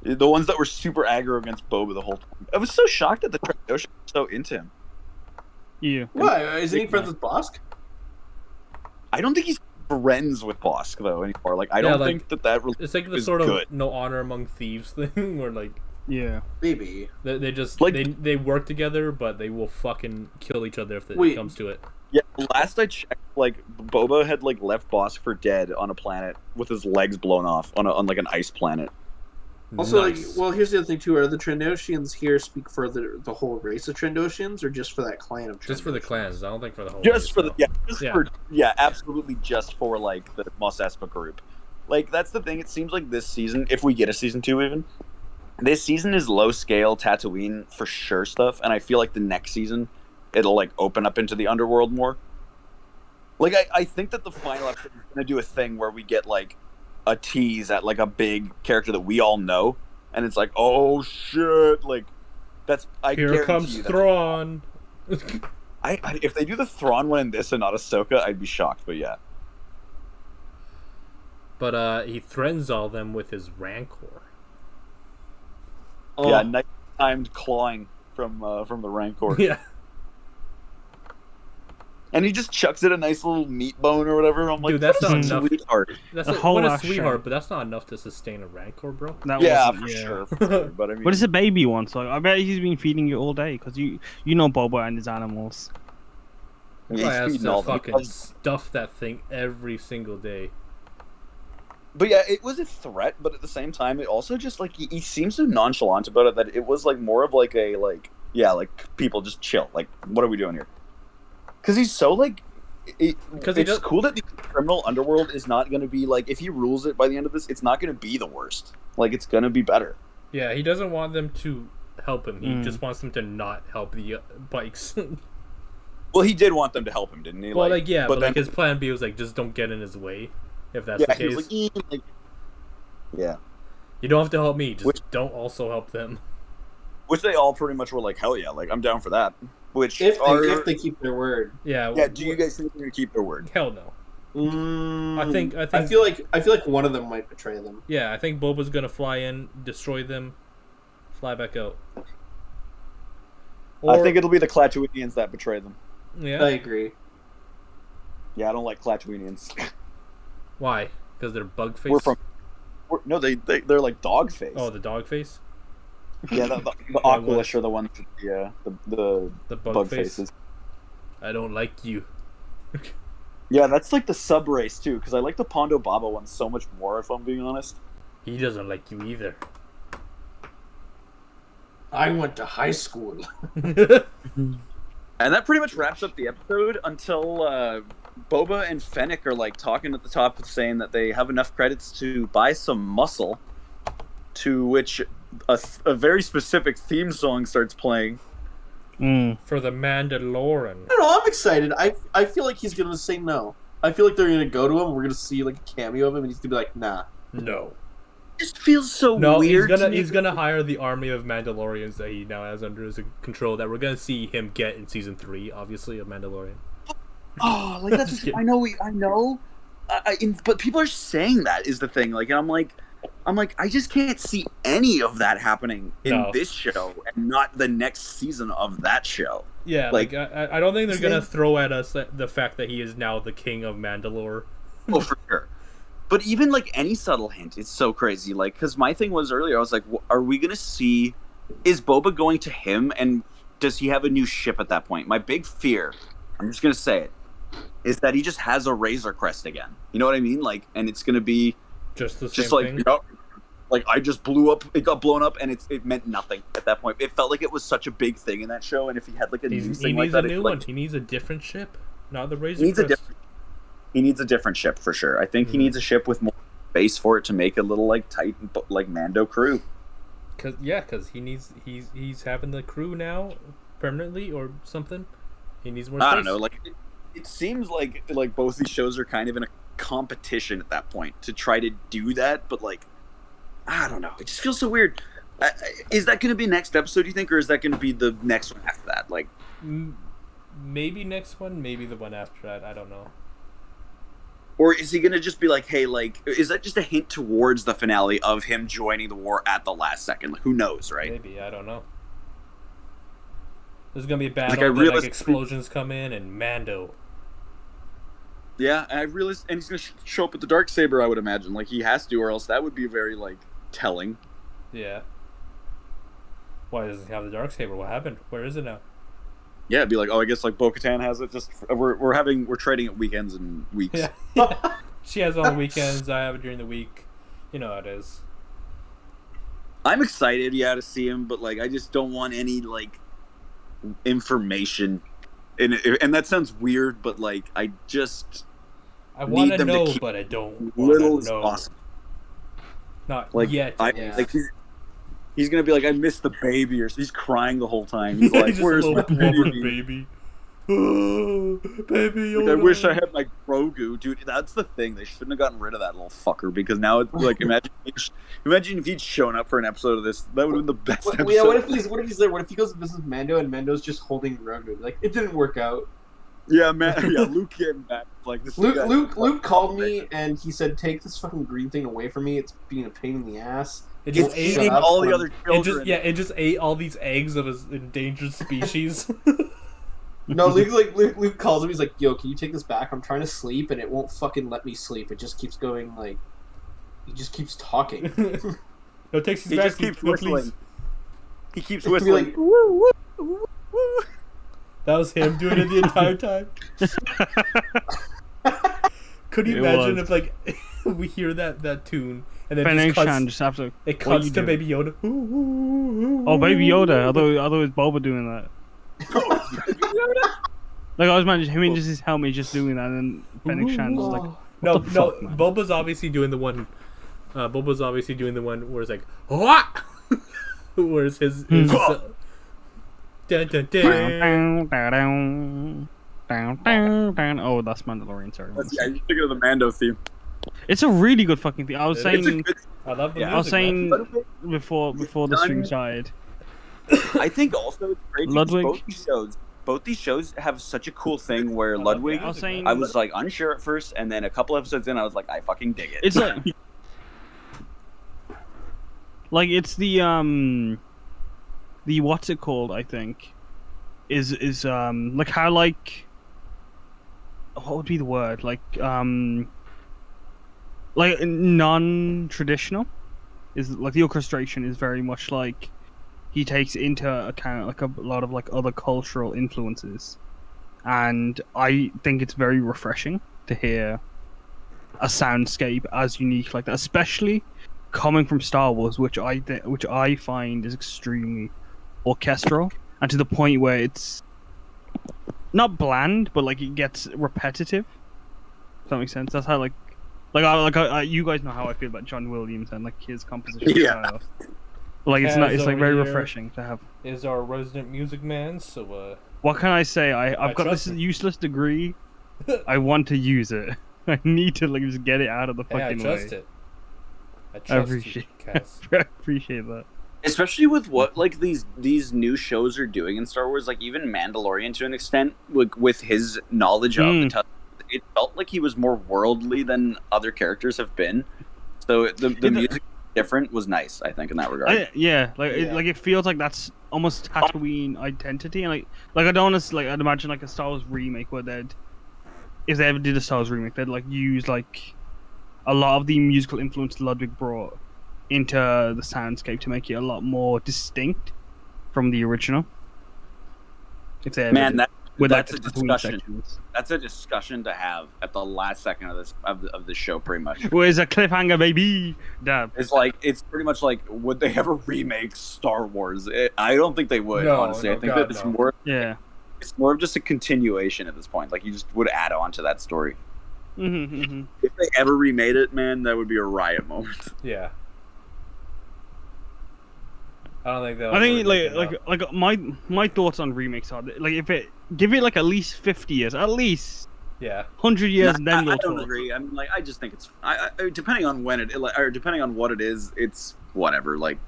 ones that were super aggro against Boba the whole time. I was so shocked that the Trandoshan was so into him. Yeah. Why? Isn't he friends with Bosk? I don't think he's friends with Bosk though anymore. Like I Yeah, don't like, think that It's like the is sort of good. no honor among thieves thing, where like Yeah. Maybe. they just Like- they work together, but they will fucking kill each other if it Wait. comes to it. Yeah, last I checked, like Boba had like left Bosk for dead on a planet with his legs blown off on like an ice planet. Also, Nice. like, well, here's the other thing too: are the Trandoshians here speak for the whole race of Trandoshians, or just for that clan of Trandoshians? Just for the clans. I don't think for the whole. Just race, for the though. absolutely just for like the Mos Espa group. Like that's the thing. It seems like this season, if we get a season 2 even, this season is low scale Tatooine for sure stuff, and I feel like the next season it'll like open up into the underworld more. Like I think that the final episode is gonna do a thing where we get like a tease at like a big character that we all know, and it's like, oh shit, like that's Here guarantee comes you that's- Thrawn. I if they do the Thrawn one in this and not Ahsoka, I'd be shocked. But yeah, But he threatens all them with his rancor. Oh, yeah, nice timed clawing from the Rancor, Yeah. and he just chucks it a nice little meat bone or whatever. I'm like, Dude, that's what a not enough. sweetheart. That's The like, whole what a last sweetheart, show. but that's not enough to sustain a rancor, bro. That Yeah, wasn't- for sure. For sure. But I mean, But it's a baby one, so I bet he's been feeding it all day because you know Boba and his animals. I he's has feeding to all the- fucking stuff that thing every single day. But yeah, it was a threat, but at the same time, it also just like he seems so nonchalant about it that it was like more of like a like people just chill. Like, what are we doing here? Because he's so like, Because it's cool that the criminal underworld is not going to be like if he rules it by the end of this, it's not going to be the worst. Like, it's going to be better. Yeah, he doesn't want them to help him. He Mm. just wants them to not help the bikes. Well, he did want them to help him, didn't he? Well, like, yeah, but then, like his plan B was like, just don't get in his way. If that's yeah, the he case, was like, yeah. you don't have to help me. Just Which- don't also help them. Which they all pretty much were like, hell yeah, like I'm down for that. Which if are, if they keep their word. Yeah. yeah. Do you guys think they're gonna keep their word? Hell no. I think- I feel like one of them might betray them. Yeah, I think Boba's gonna fly in, destroy them, fly back out. I think it'll be the Klatooinians that betray them. Yeah. I agree. Yeah, I don't like Klatooinians. Why? Because they're bug face. No, they're like dog face. Oh, the dog face. Yeah, the what? Aqualish are the ones with the The bug, bug face. faces. I don't like you. Yeah, that's like the sub race too, because I like the Pondo Baba one so much more. If I'm being honest. He doesn't like you either. I went to high school. And that pretty much wraps up the episode until Boba and Fennec are like talking at the top, saying that they have enough credits to buy some muscle. To which a very specific theme song starts playing. Mm. For the Mandalorian. I don't know. I'm excited. I feel like he's gonna say no. I feel like they're gonna go to him. We're gonna see like a cameo of him, and he's gonna be like, "Nah." No. It just feels so No, weird. he's gonna hire the army of Mandalorians that he now has under his control. That we're gonna see him get in season 3, obviously, of Mandalorian. Oh, like that's Just just, kidding. I know. But people are saying that is the thing. Like, and I'm like, I just can't see any of that happening in No. this show, and not the next season of that show. Yeah, Like- I don't think they're Same. gonna throw at us the fact that he is now the king of Mandalore. Oh, for sure. But even like any subtle hint, it's so crazy. Like, because my thing was earlier, I was like, are we gonna see? Is Boba going to him, and does he have a new ship at that point? My big fear, I'm just gonna say it, is that he just has a Razor Crest again. You know what I mean? Like, and it's gonna be Just the just same like, thing. you know, like I just blew up. It got blown up, and it meant nothing at that point. It felt like it was such a big thing in that show, and if he had like a new He thing like needs that, a new it, one. like, He needs a different ship, not the Razor he needs a Crest. different. He needs a different ship for sure. I think he Mhm. needs a ship with more space for it to make a little like tight like Mando crew. Cause he's having the crew now permanently or something. He needs more. I don't space. know. Like it seems like both these shows are kind of in a competition at that point to try to do that, but like I don't know. It just feels so weird. Is that going to be next episode? Do you think, or is that going to be the next one after that? Like, Maybe next one, maybe the one after that. I don't know. Or is he gonna just be like, hey, like, is that just a hint towards the finale of him joining the war at the last second? Like, who knows, right? Maybe, I don't know. There's gonna be a Like, battle, then like explosions come in, and Mando. Yeah, and I realized, and he's gonna show up with the Darksaber, I would imagine. Like, he has to, or else that would be very, like, telling. Yeah. Why doesn't he have the Darksaber? What happened? Where is it now? Yeah, it'd be like, oh, I guess like Bo-Katan has it. Just we're trading it weekends and weeks. Yeah. She has it on the weekends. I have it during the week. You know how it is. I'm excited, yeah, to see him, but like, I just don't want any like information. And that sounds weird, but like, I want need to them know, to keep but I don't little want as to know. possible. Not Like, yet. Yeah. like he's gonna be like, I missed the baby, or he's crying the whole time. He's like, Just a where's little my blubber baby? baby. Oh, baby Like, Yoda. I wish I had my Grogu, dude. That's the thing. They shouldn't have gotten rid of that little fucker because now it's like, imagine if he'd shown up for an episode of this. That would have been the best episode. Yeah, what if he's there? What if he goes to visit Mando and Mando's just holding Grogu? Like, it didn't work out. Yeah, man. Yeah, Luke came back. Like this. Luke called me and he said, "Take this fucking green thing away from me. It's being a pain in the ass." It It's just ate eating all the other children. it just ate all these eggs of his endangered species. No, Luke calls him. He's like, "Yo, can you take this back? I'm trying to sleep and it won't fucking let me sleep. It just keeps going like, he just keeps talking." No, takes his He back. just keeps No, whistling. please. He keeps It could be whistling. like, "Woo, woo, woo, woo." That was him doing it the entire time. Could you It imagine was. if like we hear that tune and then Fennec it cuts, Shan just after. it what cuts you to doing? Baby Yoda. Oh, Baby Yoda. I thought it was Boba doing that. Like I was imagining him in just his helmet just doing that, and then Fennec Shan just like. No, the no. fuck, man? Boba's obviously doing the one. Boba's obviously doing the one where it's like what? Where's his dun, dun, dun. Down, down, down, down, down. Oh, that's Mandalorian. Sorry. Yeah, you're thinking of the Mando theme. It's a really good fucking thing. I was It's a saying, good. I love the Yeah, music. I was saying man. before the Done. stream started. I think also it's great because Ludwig. both these shows have such a cool thing where love Ludwig. the I was saying, I was like unsure at first, and then a couple episodes in, I was like, I fucking dig it. it's like it's the what's it called? I think is like how like what would be the word like non-traditional is like the orchestration is very much like he takes into account like a lot of like other cultural influences, and I think it's very refreshing to hear a soundscape as unique like that, especially coming from Star Wars, which I find is extremely orchestral and to the point where it's not bland, but like it gets repetitive. Does that make sense? That's how you guys know how I feel about John Williams and like his composition Yeah. style. Like it's Kaz not, it's like over very here refreshing to have. Is our resident music man? So What can I say? I've I got trust this him. useless degree. I want to use it. I need to like just get it out of the hey, I fucking trust way. it. I trust appreciate- you, Kaz. I appreciate that. Especially with what like these new shows are doing in Star Wars, like even Mandalorian to an extent, like with his knowledge of the it felt like he was more worldly than other characters have been. So the music different was nice, I think, in that regard. Yeah, Yeah. it feels like that's almost Tatooine identity, and like I don't want to I'd imagine like a Star Wars remake where if they ever did a Star Wars remake, they'd like use like a lot of the musical influence Ludwig brought into the soundscape to make it a lot more distinct from the original. If they ever Man, did, with that's like, a the Tatooine discussion. sections. That's a discussion to have at the last second of this show, pretty much. Where's a cliffhanger, baby? Dab. It's pretty much like, would they ever remake Star Wars? I don't think they would. No, honestly, no, I think God, that it's no. more. Yeah. It's more of just a continuation at this point. Like you just would add on to that story. Mm-hmm. If they ever remade it, man, that would be a riot moment. Yeah. I don't think that. I think my thoughts on remakes are like if it give it like at least 50 years, at least Yeah. 100 years, No, then we'll I don't talk. agree. I mean, like, I just think it's. Depending on when or depending on what it is, it's whatever. Like,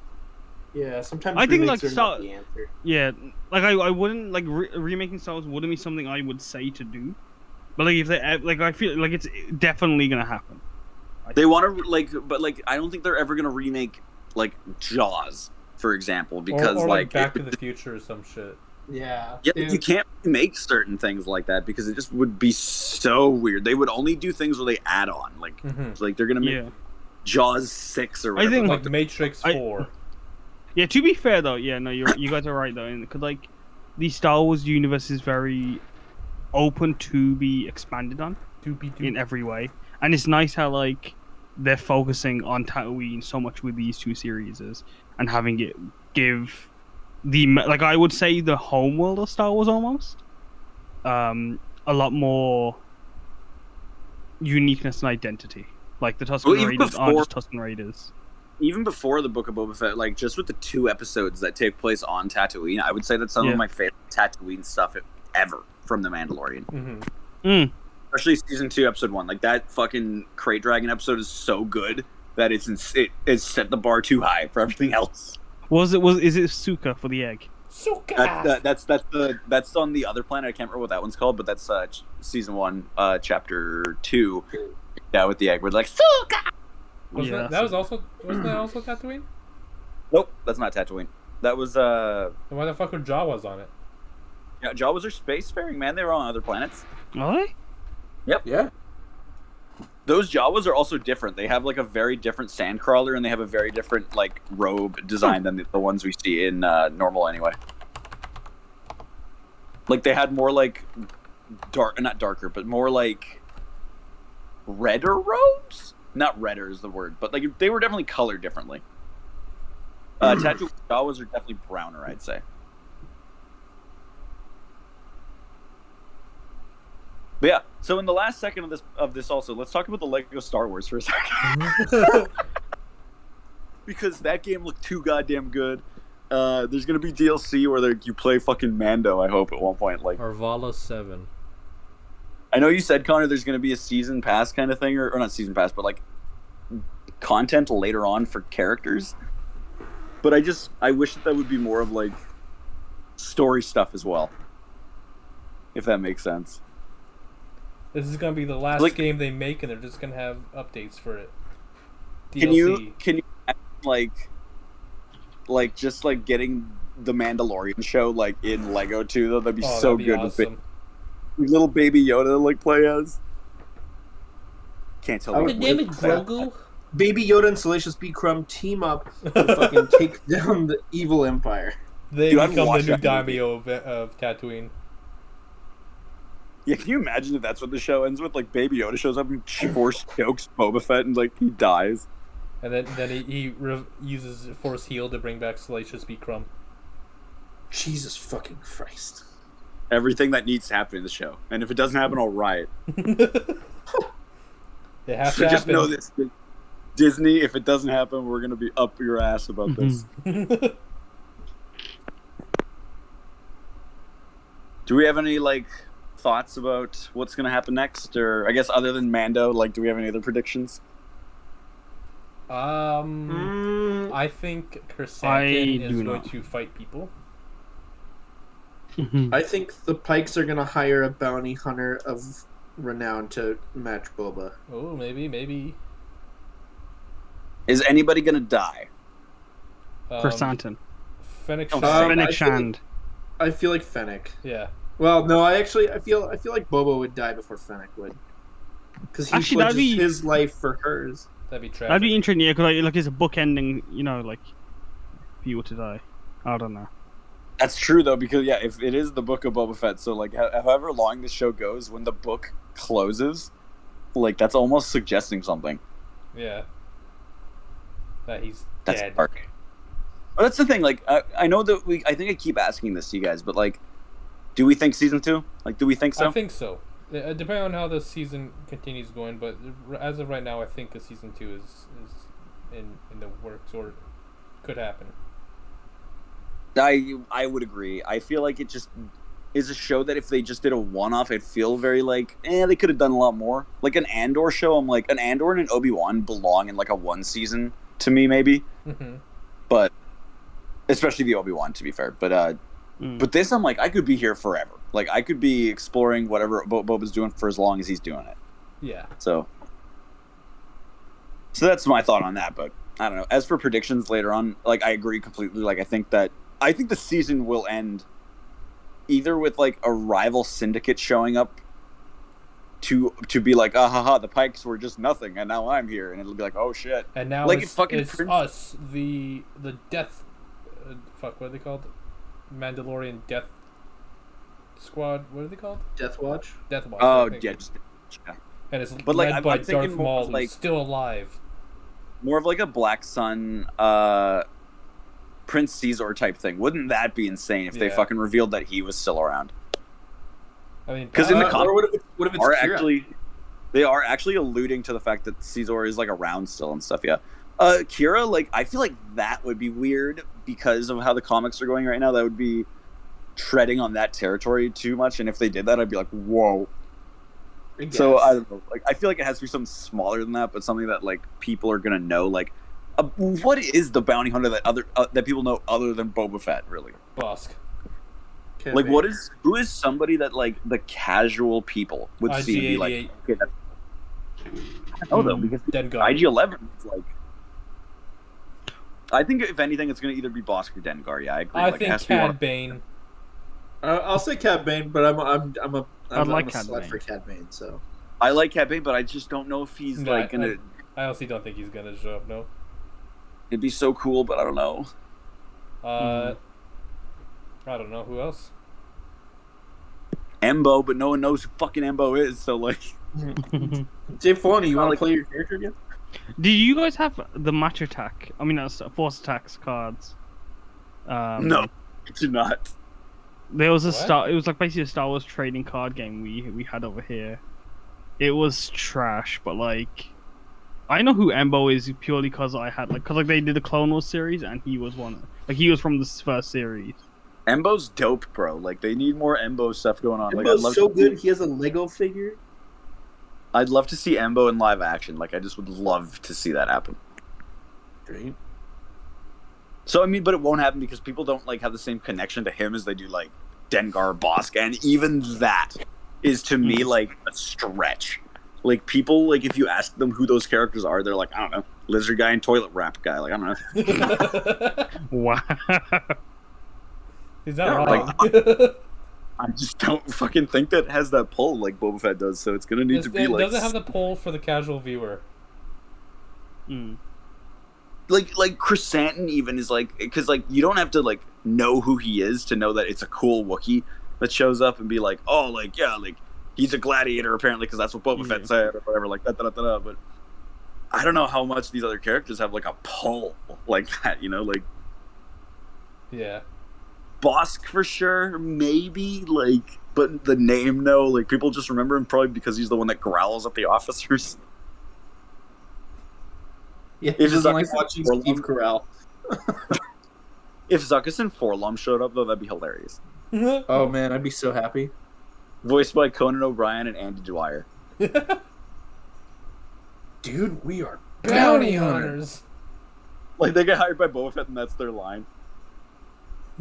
Yeah, sometimes I think, remakes like, are not the answer. Yeah, like I wouldn't like remaking Star Wars wouldn't be something I would say to do, But like if they like, I feel like it's definitely gonna happen. They want to but I don't think they're ever gonna remake like Jaws, for example, because or like Back to the Future or some shit. Yeah. yeah, you can't make certain things like that because it just would be so weird. They would only do things where they add on, like they're gonna make Jaws 6 or whatever. think- Like Matrix 4. Yeah, to be fair though, yeah, no, you guys are right though, because like the Star Wars universe is very open to be expanded on in every way, and it's nice how like they're focusing on Tatooine so much with these two series and having it give the like I would say the home world of Star Wars almost a lot more uniqueness and identity. Like the Tusken Raiders aren't just Tusken Raiders. Even before the Book of Boba Fett, like just with the 2 episodes that take place on Tatooine, I would say that's some of my favorite Tatooine stuff ever from The Mandalorian. Especially season 2, episode 1. Like that fucking Crate Dragon episode is so good that it set the bar too high for everything else. Is it Suka for the egg? Suka. That's on the other planet. I can't remember what that one's called, but that's season 1, chapter 2. Yeah, with the egg, we're like Suka. Wasn't that also Tatooine? Nope, that's not Tatooine. That was Then why the fuck were Jawas on it? Yeah, Jawas are spacefaring, man. They were on other planets. Are they? Yep. Yeah. Those Jawas are also different. They have like a very different sandcrawler, and they have a very different like robe design than the ones we see in normal anyway. Like they had more like not darker, but more like redder robes. Not redder is the word, but like they were definitely colored differently. Tatooine Jawas are definitely browner, I'd say. But yeah, so in the last second of this also, let's talk about the Lego Star Wars for a second. Because that game looked too goddamn good. There's gonna be DLC where you play fucking Mando, I hope, at one point. Like Arvala 7. I know you said, Connor, there's gonna be a season pass kind of thing, or not season pass, but like content later on for characters. But I wish that would be more of like story stuff as well. If that makes sense. This is gonna be the last game they make, and they're just gonna have updates for it. DLC. Can you like just like getting the Mandalorian show like in Lego too? Though that'd be so good. Awesome. With little baby Yoda to like play as. Can't tell. My name is Grogu. Baby Yoda and Salacious B. Crumb team up to fucking take down the evil empire. They become the new daimyo of Tatooine. Yeah, can you imagine if that's what the show ends with? Like, Baby Yoda shows up and force chokes Boba Fett and, like, he dies. And then he uses Force Heal to bring back Salacious B. Crumb. Jesus fucking Christ. Everything that needs to happen in the show. And if it doesn't happen, I'll riot. It has to just happen. know this. Disney, if it doesn't happen, we're going to be up your ass about this. Do we have any, like, thoughts about what's going to happen next? Or, I guess, other than Mando, like, do we have any other predictions? I think Chrysanthemum is going to fight people. I think the Pikes are going to hire a bounty hunter of renown to match Boba. Oh, maybe. Is anybody going to die? Chrysanthemum. Fennec Shand. I feel like Fennec. Yeah. Well, no, I feel like Boba would die before Fennec would, because he pledges his life for hers. That'd be tragic. That'd be interesting, yeah, because like it's a book ending, you know, like if you were to die. I don't know. That's true though, because yeah, if it is the book of Boba Fett, so like however long this show goes, when the book closes, like that's almost suggesting something. Yeah. That he's That's dead. dark. But that's the thing. Like I know that I think I keep asking this to you guys, but like, do we think season 2? Like, do we think so? I think so. Depending on how the season continues going, but as of right now, I think the season 2 is in the works or could happen. I would agree. I feel like it just is a show that if they just did a one-off, I'd feel very like, they could have done a lot more. Like an Andor show, I'm like, an Andor and an Obi-Wan belong in like a one season to me, maybe. Mm-hmm. But especially the Obi-Wan, to be fair. But But this, I'm like, I could be here forever. Like, I could be exploring whatever Boba's doing for as long as he's doing it. Yeah. So that's my thought on that. But I don't know. As for predictions later on, like, I agree completely. Like, I think the season will end either with like a rival syndicate showing up to be like, ah ha ha, the Pikes were just nothing, and now I'm here, and it'll be like, oh shit. And now like it's Prince... us, the death, fuck, what are they called? Mandalorian Death Squad. What are they called? Death Watch. Death Watch. Oh yeah, and it's but like led by I'm thinking Darth more Maul, of, like, who's still alive. more of like a Black Sun, Prince Caesar type thing. Wouldn't that be insane if they Yeah. fucking revealed that he was still around? I mean, Because in the Or comics, what if it's Kira? they are actually alluding to the fact that Caesar is like around still and stuff. Yeah, Kira, like I feel like that would be weird because of how the comics are going right now. That would be treading on that territory too much, and if they did that, I'd be like, whoa. So I don't know. Like I feel like it has to be something smaller than that, but something that like people are gonna know. Like, what is the bounty hunter that people know other than Boba Fett? Really? Bosk. Like, who is somebody that like the casual people would see and be like, okay, I know though, because IG-11 is like. I think if anything, it's gonna either be Bosk or Dengar. Yeah, I agree. I like, think Cad Bane. I'll say Cad Bane, but I'm a Cad slut Bane. for Cad Bane. So I like Cad Bane, but I just don't know if he's like gonna. I honestly don't think he's gonna show up. No. It'd be so cool, but I don't know. I don't know who else. Embo, but no one knows who fucking Embo is. So like, Dave Filoni, you want to like- play your character again? Do you guys have the match attack? I mean, force attacks cards. no, I do not. There was What? It was like basically a Star Wars trading card game we had over here. It was trash, but like, I know who Embo is purely because I had because they did the Clone Wars series and he was one. Like he was from this first series. Embo's dope, bro. Like they need more Embo stuff going on. Like, Embo's so good. He has a Lego figure. I'd love to see Embo in live action. Like I just would love to see that happen. Great. So I mean, but it won't happen because people don't like have the same connection to him as they do like Dengar, Bosk, and even that is to me like a stretch. Like people, like if you ask them who those characters are, they're like, I don't know, lizard guy and toilet wrap guy. Like I don't know. Wow. He's not Yeah, wrong. like, I just don't fucking think that has that pull like Boba Fett does. So it's gonna need to be it like doesn't have the pull for the casual viewer. like Chrysanthemum even is like because like you don't have to like know who he is to know that it's a cool Wookiee that shows up and be like, oh, like yeah, like he's a gladiator apparently because that's what Boba Fett said or whatever, like that. But I don't know how much these other characters have like a pull like that, you know, like Yeah. Bosk for sure, maybe like, but the name no, like people just remember him probably because he's the one that growls at the officers. Yeah, he If doesn't like Zuckuss watching and Steve Carell. If Zuckuss and Forlom showed up though, that'd be hilarious. Oh man, I'd be so happy. Voiced by Conan O'Brien and Andy Dwyer. Dude, we are Bounty hunters. Like they get hired by Boba Fett and that's their line.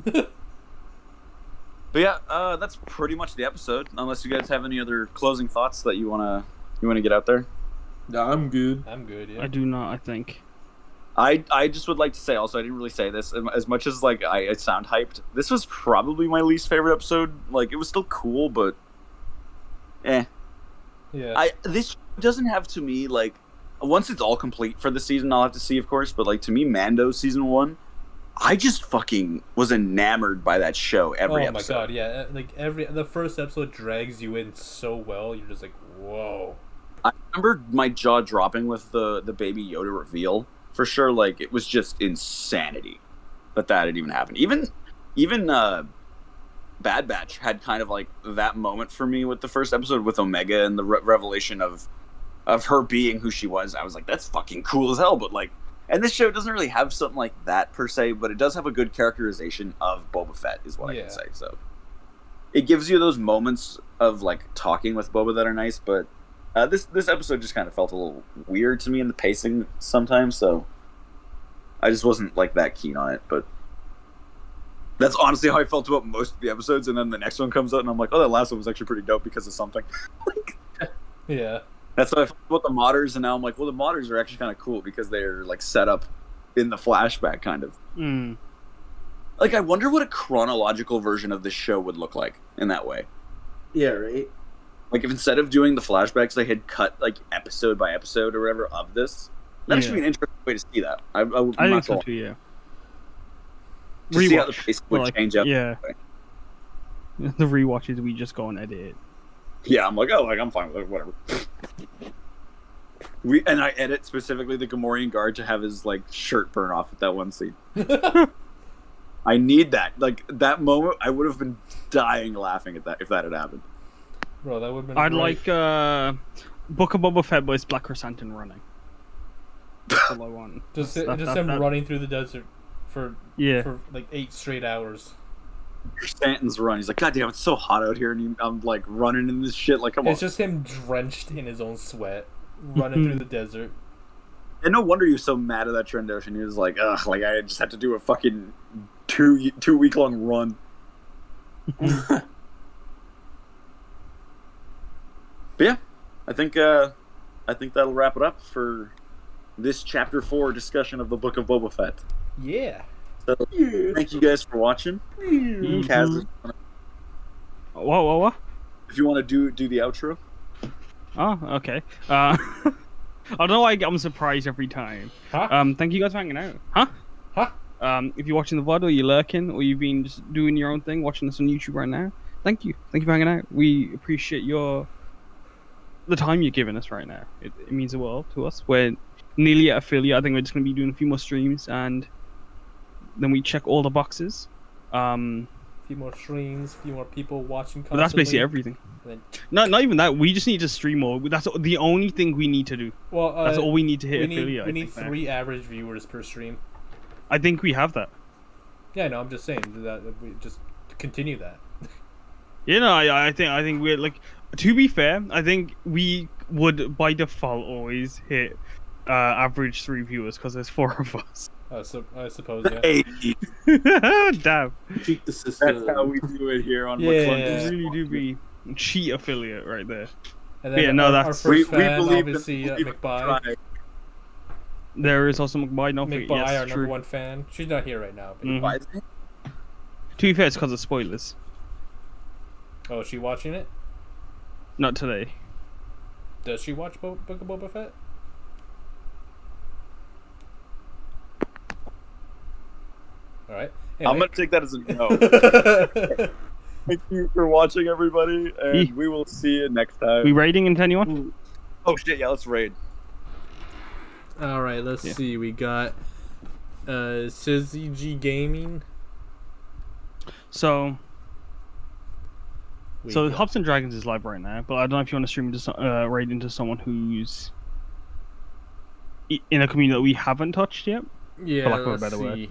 But yeah, that's pretty much the episode. Unless you guys have any other closing thoughts that you wanna get out there. No, I'm good. I'm good, I yeah. do not. I think. I just would like to say also I didn't really say this as much as like I sound hyped. This was probably my least favorite episode. Like it was still cool, but Yeah. This doesn't have to me like once it's all complete for the season I'll have to see of course. But like to me, Mando season 1. I just fucking was enamored by that show every episode. Oh my god, yeah. Like the first episode drags you in so well. You're just like, whoa. I remember my jaw dropping with the Baby Yoda reveal for sure. Like it was just insanity that had even happened. Even Bad Batch had kind of like that moment for me with the first episode with Omega and the revelation of her being who she was. I was like, that's fucking cool as hell. But like. And this show doesn't really have something like that per se, but it does have a good characterization of Boba Fett, is what I can say. So it gives you those moments of like talking with Boba that are nice, but this episode just kind of felt a little weird to me in the pacing sometimes. So I just wasn't like that keen on it. But That's honestly how I felt about most of the episodes, and then the next one comes out, and I'm like, oh, that last one was actually pretty dope because of something. Like, Yeah. that's how I felt about the modders, and now I'm like, well, the modders are actually kind of cool because they're like set up in the flashback, kind of. Mm. Like, I wonder what a chronological version of this show would look like in that way. Yeah, right. Like, if instead of doing the flashbacks, they had cut like episode by episode or whatever of this, that'd actually be an interesting way to see that. I think so too. Yeah. To see how the pace would change up. Yeah. The rewatches, we just go and edit it. Yeah, I'm like, oh, like I'm fine with it, whatever. I edit specifically the Gamorrean guard to have his like shirt burn off at that one scene. I need that. Like that moment, I would have been dying laughing at that if that had happened. Bro, that would have been. I'd great. like Book of Boba Fett, but it's Black Chrysanthemum running. That's all I want. Just him running through the desert for like 8 straight hours. Stanton's run. He's like, God damn, it's so hot out here, and I'm like running in this shit. Like, come on. It's just him drenched in his own sweat, running through the desert. And no wonder he was so mad at that Trend Ocean. He was like, ugh, like I just had to do a fucking 2 week long run. But yeah, I think that'll wrap it up for this chapter 4 discussion of the Book of Boba Fett. Yeah. So, thank you guys for watching. Kaz, What? if you want to do the outro. Oh, okay. I don't know why I'm surprised every time. Huh? Thank you guys for hanging out. Huh? If you're watching the VOD or you're lurking or you've been just doing your own thing, watching this on YouTube right now, thank you. Thank you for hanging out. We appreciate the time you're giving us right now. It means the world to us. We're nearly at affiliate. I think we're just going to be doing a few more streams and then we check all the boxes. A few more streams, a few more people watching constantly. But that's basically everything. Then... Not even that. We just need to stream more. That's the only thing we need to do. Well, that's all we need to hit affiliate. We need 3 average viewers per stream. I think we have that. Yeah, no, I'm just saying that we just continue that. You know, I think we're like. To be fair, I think we would by default always hit average 3 viewers because there's 4 of us. So I suppose, yeah. Damn. Cheat the system. That's how we do it here on McClung. Really do be cheat affiliate right there. And then our first we fan, believe obviously, McBuy. There is also McBuy. McBuy, our number 1 fan. She's not here right now. But To be fair, it's because of spoilers. Oh, is she watching it? Not today. Does she watch Book of Boba Fett? Alright. Anyway. I'm going to take that as a no. Thank you for watching, everybody, and we will see you next time. We raiding into anyone? Oh, shit, yeah, let's raid. Alright, let's see. We got Sizzy G Gaming. So Hops and Dragons is live right now, but I don't know if you want to stream into raid into someone who's in a community that we haven't touched yet. Yeah, for lack of a better word.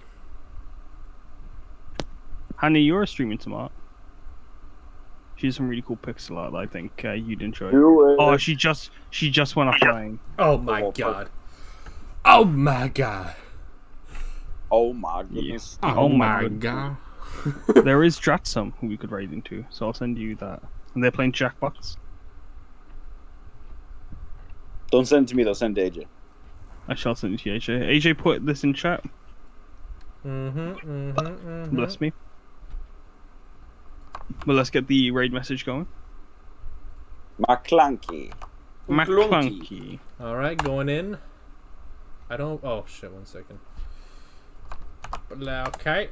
Hannah, you're streaming tomorrow. She has some really cool pixel art that I think you'd enjoy. Oh, she just went offline. Oh my god. Oh my god. Oh my goodness. Yeah. Oh my god. There is Dratsum who we could raid into, so I'll send you that. And they're playing Jackbox. Don't send it to me, though. Send it to AJ. I shall send it to you, AJ. AJ put this in chat. Bless me. Well, let's get the raid message going. McClunky. McClunky. Alright, going in. I don't... Oh, shit, 1 second. Okay.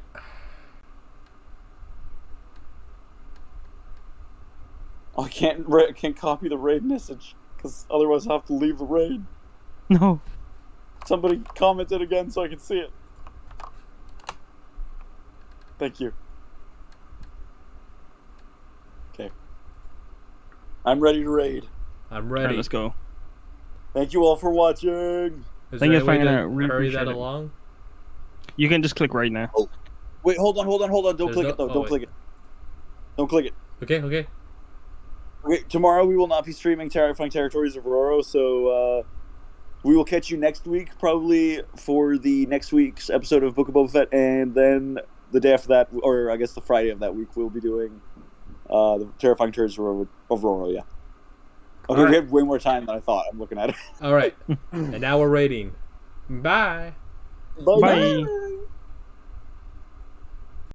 I can't copy the raid message, because otherwise I have to leave the raid. No. Somebody commented again so I can see it. Thank you. Okay. I'm ready to raid. I'm ready. Alright, let's go. Thank you all for watching. Is Thank there you a for way hanging to out. Really hurry that appreciate it. along? You can just click right now. Oh. Wait, hold on. Don't There's click no- it, though. oh, Don't wait. click it. Don't click it. Okay. Okay, tomorrow we will not be streaming Terrifying Territories of Aurora, so we will catch you next week, probably for the next week's episode of Book of Boba Fett, and then the day after that, or I guess the Friday of that week, we'll be doing the Terrifying Turds of Aurora. Yeah. Okay, we have way more time than I thought. I'm looking at it. All right, and now we're rating. Bye. Bye. Bye.